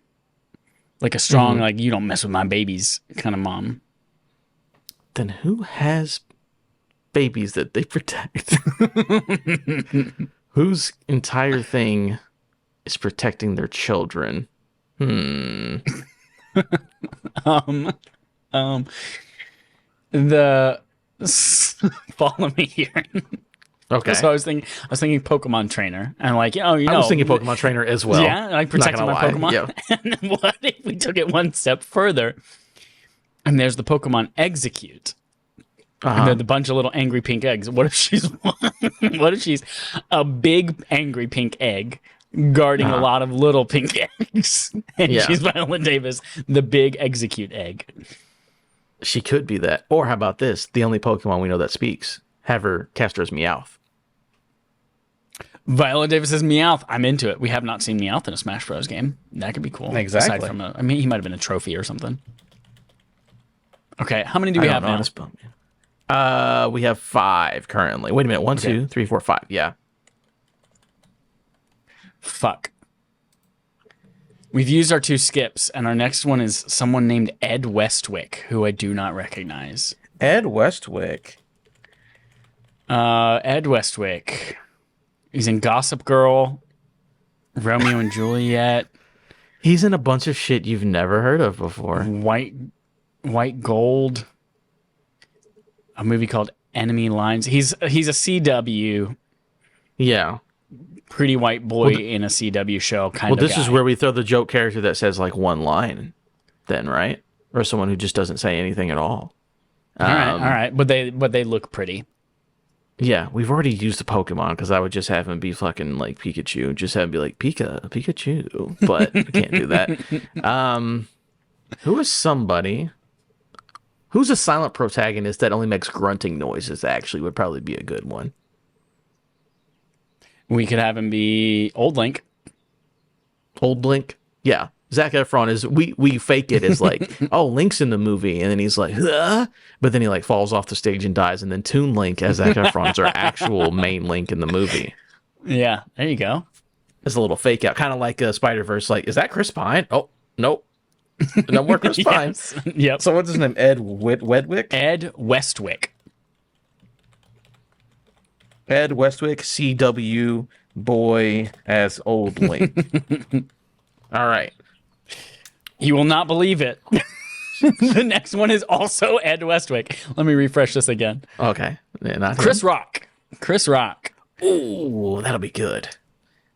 Like a strong, like, you don't mess with my babies kind of mom. Then who has babies that they protect? Whose entire thing is protecting their children? Um, um, the follow me here. Okay. So I was thinking Pokemon trainer, and like, I was thinking Pokemon trainer as well. Yeah, like protecting my lie. Pokemon. Yeah. And then what if we took it one step further? And there's the Pokemon Execute. And there's a bunch of little angry pink eggs. What if she's what if she's a big angry pink egg guarding a lot of little pink eggs? And she's Viola Davis, the big Execute egg. She could be that. Or how about this? The only Pokemon we know that speaks. Have her cast her as Meowth. Viola Davis is Meowth. I'm into it. We have not seen Meowth in a Smash Bros. Game. That could be cool. Exactly. Aside from he might have been a trophy or something. Okay, how many do we have now? We have 5 currently. Wait a minute. 1, 2, 3, 4, 5. Yeah. Fuck. We've used our 2 skips, and our next one is someone named Ed Westwick, who I do not recognize. Ed Westwick. Ed Westwick. He's in Gossip Girl, Romeo and Juliet. He's in a bunch of shit you've never heard of before. White Gold. A movie called Enemy Lines. He's a CW. Yeah. Pretty white boy in a CW show kind of Well, this guy. is where we throw the joke character that says like one line then, right? Or someone who just doesn't say anything at all. All right. But they look pretty. Yeah, we've already used the Pokemon because I would just have him be fucking like Pikachu. Just have him be like Pikachu. But we can't do that. Who is somebody? Who's a silent protagonist that only makes grunting noises? Actually, would probably be a good one. We could have him be Old Link. Old Blink? Yeah. Zac Efron is we fake it as like, oh, Link's in the movie, and then he's like, huh? But then he like falls off the stage and dies, and then Toon Link as Zac Efron's our actual main Link in the movie. Yeah, there you go. It's a little fake out, kind of like Spider-Verse. Like, is that Chris Pine? Oh, nope. No more Chris Pine. Yes. Yep. So what's his name? Ed Wedwick? Ed Westwick. Ed Westwick, CW boy as Old Link. All right. You will not believe it. The next one is also Ed Westwick. Let me refresh this again. Okay. Yeah, not Chris him. Rock. Chris Rock. Ooh, that'll be good.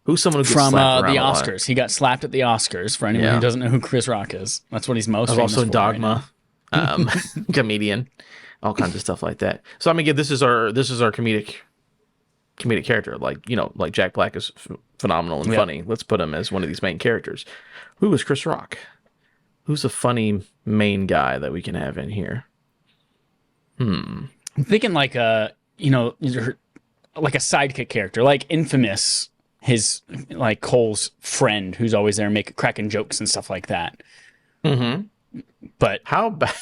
Who's someone who gets From slapped around the a lot? Oscars. He got slapped at the Oscars, for anyone who doesn't know who Chris Rock is. That's what he's most famous Also in for Dogma. Comedian. All kinds of stuff like that. So I mean, again, this is our comedic character. Like, you know, like Jack Black is phenomenal and funny. Let's put him as one of these main characters. Who is Chris Rock? Who's a funny main guy that we can have in here? I'm thinking like a sidekick character, like Infamous, his like Cole's friend who's always there cracking jokes and stuff like that. Mm-hmm. But How about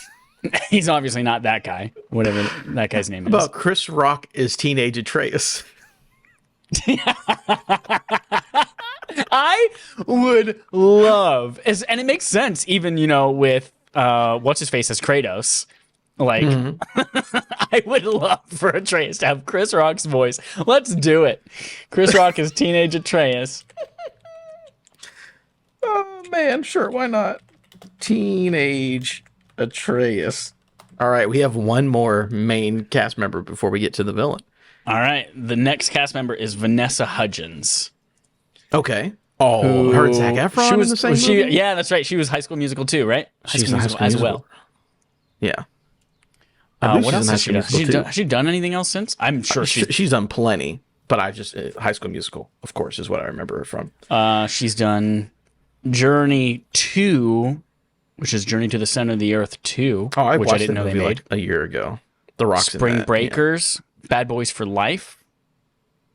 he's obviously not that guy, whatever that guy's name is. about Chris Rock is teenage Atreus? I would love, and it makes sense, even, with what's his face as Kratos. Like, I would love for Atreus to have Chris Rock's voice. Let's do it. Chris Rock is teenage Atreus. Oh man, sure, why not? Teenage Atreus. All right, we have one more main cast member before we get to the villain. All right, the next cast member is Vanessa Hudgens. Okay. Oh, her and Zac Efron in the same movie? Yeah, that's right. She was High School Musical too, right? She's in High School as Musical. well. Yeah. What else has she done? Has she done anything else since? I'm sure she's done plenty, but I just High School Musical, of course, is what I remember her from. She's done Journey 2, which is Journey to the Center of the Earth 2, Oh, I which watched I didn't know that they movie made. like a year ago. The Rock's in Spring that, Breakers, Bad Boys for Life,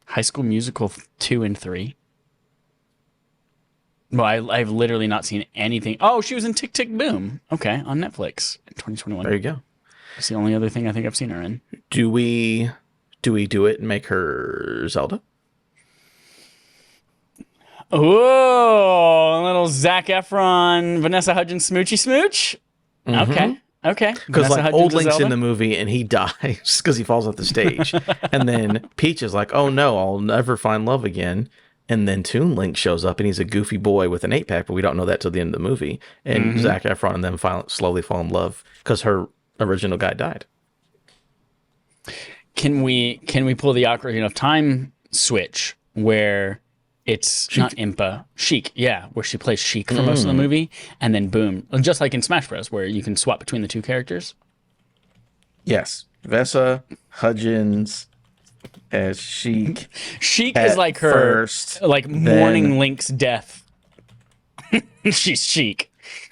High School Musical 2 and 3. Well, I've literally not seen anything. Oh, she was in Tick Tick Boom. Okay, on Netflix in 2021. There you go. That's the only other thing I think I've seen her in. Do we do it and make her Zelda? Whoa, a little Zac Efron, Vanessa Hudgens smoochy smooch. Okay. Okay. Because Vanessa like Hudgens old as Link's in Zelda? the movie and he dies because he falls off the stage, and then Peach is like, "Oh no, I'll never find love again." And then Toon Link shows up and he's a goofy boy with an 8-pack, but we don't know that till the end of the movie. And Zac Efron and them slowly fall in love because her original guy died. Can we pull the Ocarina of Time switch where it's not Impa, Sheik, yeah, where she plays Sheik for most of the movie, and then boom, just like in Smash Bros, where you can swap between the two characters. Yes, Vanessa Hudgens as Sheik. Sheik is like her, first, like mourning Link's death. She's Sheik.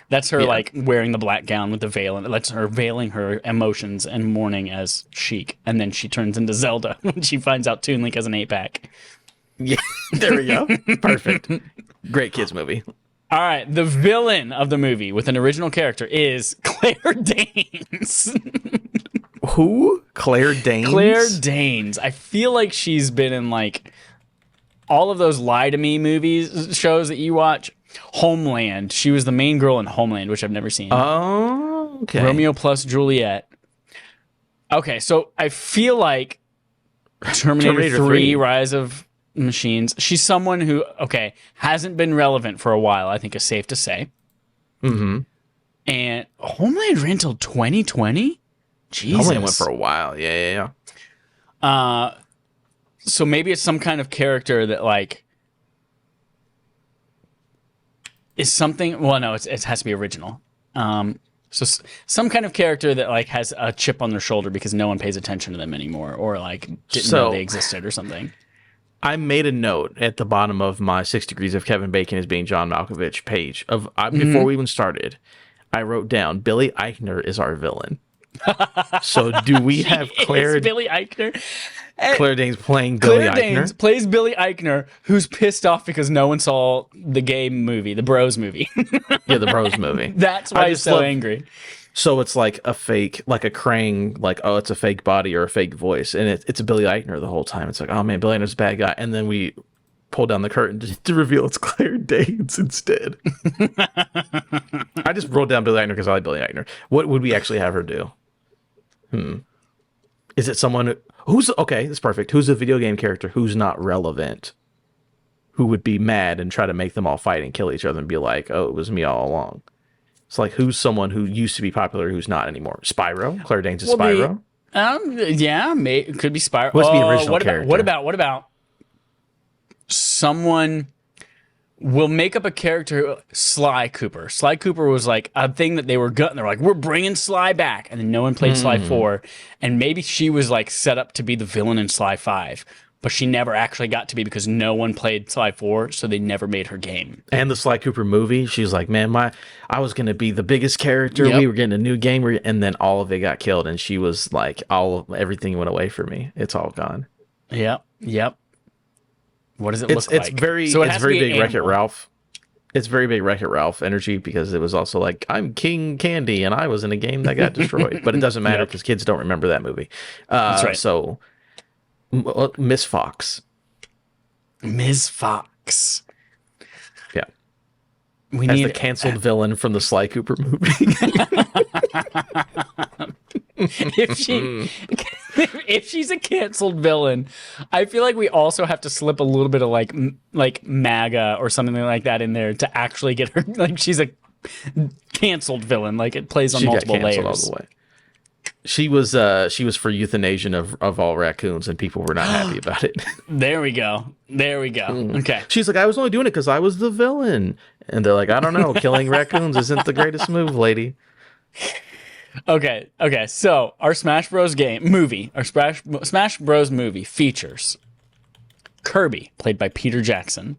That's her like wearing the black gown with the veil, and it lets her veiling her emotions and mourning as Sheik, and then she turns into Zelda when she finds out Toon Link has an 8-pack. Yeah, there we go. Perfect. Great kids movie. All right, the villain of the movie with an original character is Claire Danes. Who? Claire Danes? Claire Danes. I feel like she's been in like all of those Lie to Me movies, shows that you watch. Homeland. She was the main girl in Homeland, which I've never seen. Oh, okay. Romeo plus Juliet. Okay, so I feel like Terminator 3, Rise of Machines. She's someone who, okay, hasn't been relevant for a while, I think is safe to say. Mm-hmm. And Homeland ran until 2020? Jesus. Homeland went for a while. Yeah. So maybe it's some kind of character that, like, is something... Well, no, it has to be original. So some kind of character that, like, has a chip on their shoulder because no one pays attention to them anymore, or, like, didn't know they existed or something. I made a note at the bottom of my 6 Degrees of Kevin Bacon as being John Malkovich page of before we even started. I wrote down Billy Eichner is our villain. So do we have Claire Billy Eichner? Claire Danes playing Billy Claire Eichner? Danes plays Billy Eichner, who's pissed off because no one saw the gay movie, the Bros movie. Yeah, the Bros movie. That's why he's so angry. So it's like a fake, like a Krang, like, oh, it's a fake body or a fake voice. And it's a Billy Eichner the whole time. It's like, oh man, Billy Eichner's a bad guy. And then we pull down the curtain just to reveal it's Claire Danes instead. I just wrote down Billy Eichner because I like Billy Eichner. What would we actually have her do? Is it someone who's, okay, that's perfect. Who's a video game character who's not relevant? Who would be mad and try to make them all fight and kill each other and be like, oh, it was me all along. It's like, who's someone who used to be popular who's not anymore? Spyro? Claire Danes is Spyro? Yeah, it could be Spyro. What's the original character? What about someone will make up a character, Sly Cooper. Sly Cooper was like a thing that they were gutting. They're like, we're bringing Sly back. And then no one played Sly 4. And maybe she was like set up to be the villain in Sly 5. But she never actually got to be because no one played Sly 4, so they never made her game. And the Sly Cooper movie, she's like, man, I was going to be the biggest character. Yep. We were getting a new game, and then all of it got killed. And she was like, everything went away from me. It's all gone. Yep. What does it look like? It's very big Wreck-It Ralph. It's very big Wreck-It Ralph energy because it was also like, I'm King Candy and I was in a game that got destroyed. But it doesn't matter because kids don't remember that movie. That's right. So, Miss Fox. Ms. Fox. Yeah. We As need the canceled villain from the Sly Cooper movie. If she's a canceled villain, I feel like we also have to slip a little bit of like MAGA or something like that in there to actually get her, like, she's a canceled villain, like it plays on multiple layers. All the way. She was for euthanasia of all raccoons, and people were not happy about it. There we go. Okay. She's like, I was only doing it because I was the villain, and they're like, I don't know, killing raccoons isn't the greatest move, lady. Okay. So our Smash Bros. Our Smash Bros. Movie features Kirby, played by Peter Jackson,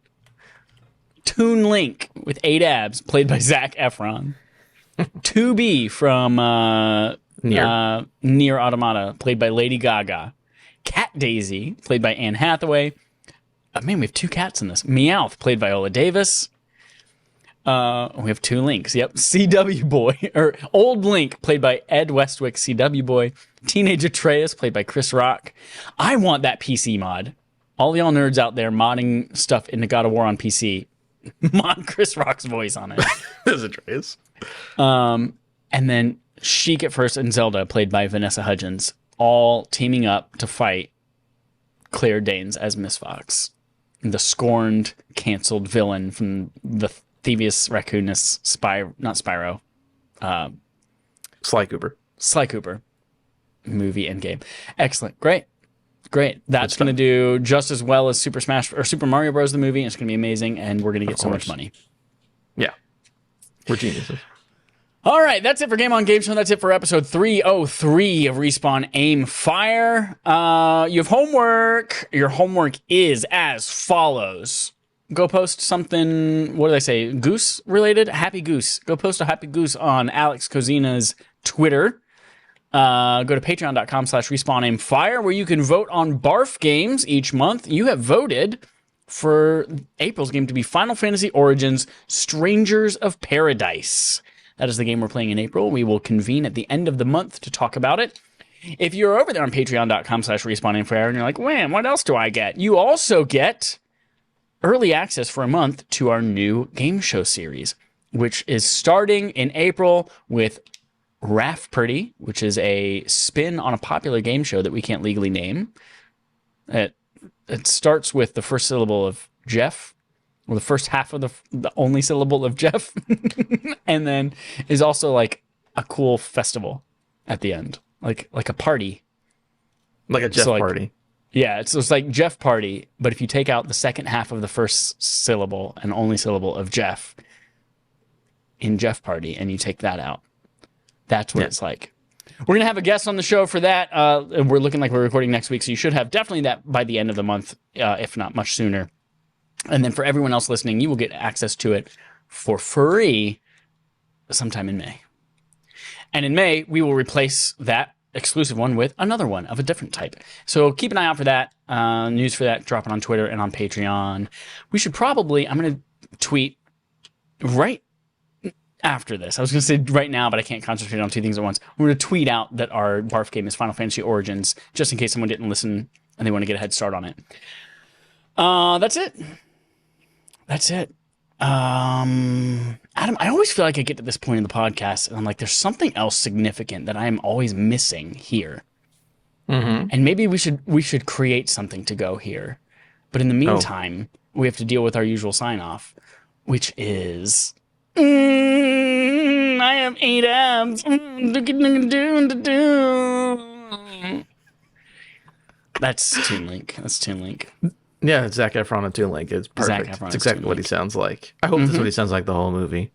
Toon Link with 8 abs, played by Zac Efron, 2B from Nier Automata, played by Lady Gaga, Cat Daisy, played by Anne Hathaway. Man, we have 2 cats in this. Meowth, played by Viola Davis. We have 2 Links. Yep. CW Boy, or Old Link, played by Ed Westwick, CW Boy. Teenage Atreus, played by Chris Rock. I want that PC mod. All y'all nerds out there modding stuff into God of War on PC, Chris Rock's voice on it. There's Atreus. And then Sheik at first and Zelda, played by Vanessa Hudgens, all teaming up to fight Claire Danes as Miss Fox, the scorned, canceled villain from the Thievius Raccoonus Sly Cooper. Sly Cooper movie and game. Excellent. Great. That's going to do just as well as Super Mario Bros. The movie. It's going to be amazing, and we're going to get so much money. Yeah. We're geniuses. All right, that's it for Game on Game Show. That's it for episode 303 of Respawn Aim Fire. You have homework. Your homework is as follows. Go post something, what did I say, goose related? Happy Goose. Go post a Happy Goose on Alex Kozina's Twitter. Go to patreon.com/respawnaimfire, where you can vote on barf games each month. You have voted for April's game to be Final Fantasy Origins Strangers of Paradise. That is the game we're playing in April. We will convene at the end of the month to talk about it. If you're over there on patreon.com/respawnaimfire and you're like, wham, what else do I get? You also get early access for a month to our new game show series, which is starting in April with RAF, which is a spin on a popular game show that we can't legally name. It starts with the first syllable of Jeff, or the first half of the only syllable of Jeff, and then is also like a cool festival at the end, like a party, like a Jeff party. Yeah, it's like Jeff Party, but if you take out the second half of the first syllable and only syllable of Jeff in Jeff Party, and you take that out, that's what it's like. We're going to have a guest on the show for that. We're looking like we're recording next week, so you should have definitely that by the end of the month, if not much sooner. And then for everyone else listening, you will get access to it for free sometime in May. And in May, we will replace that exclusive one with another one of a different type. So keep an eye out for that. News for that dropping on Twitter and on Patreon. We should probably, I'm going to tweet right after this. I was going to say right now, but I can't concentrate on two things at once. We're going to tweet out that our barf game is Final Fantasy Origins, just in case someone didn't listen and they want to get a head start on it. That's it. Adam, I always feel like I get to this point in the podcast and I'm like, there's something else significant that I am always missing here. Mm-hmm. And maybe we should create something to go here. But in the meantime, we have to deal with our usual sign off, which is I have 8 abs. That's Toon Link. Yeah, it's Zac Efron and Toon Link. It's perfect. It's exactly what he sounds like. I hope that's what he sounds like the whole movie.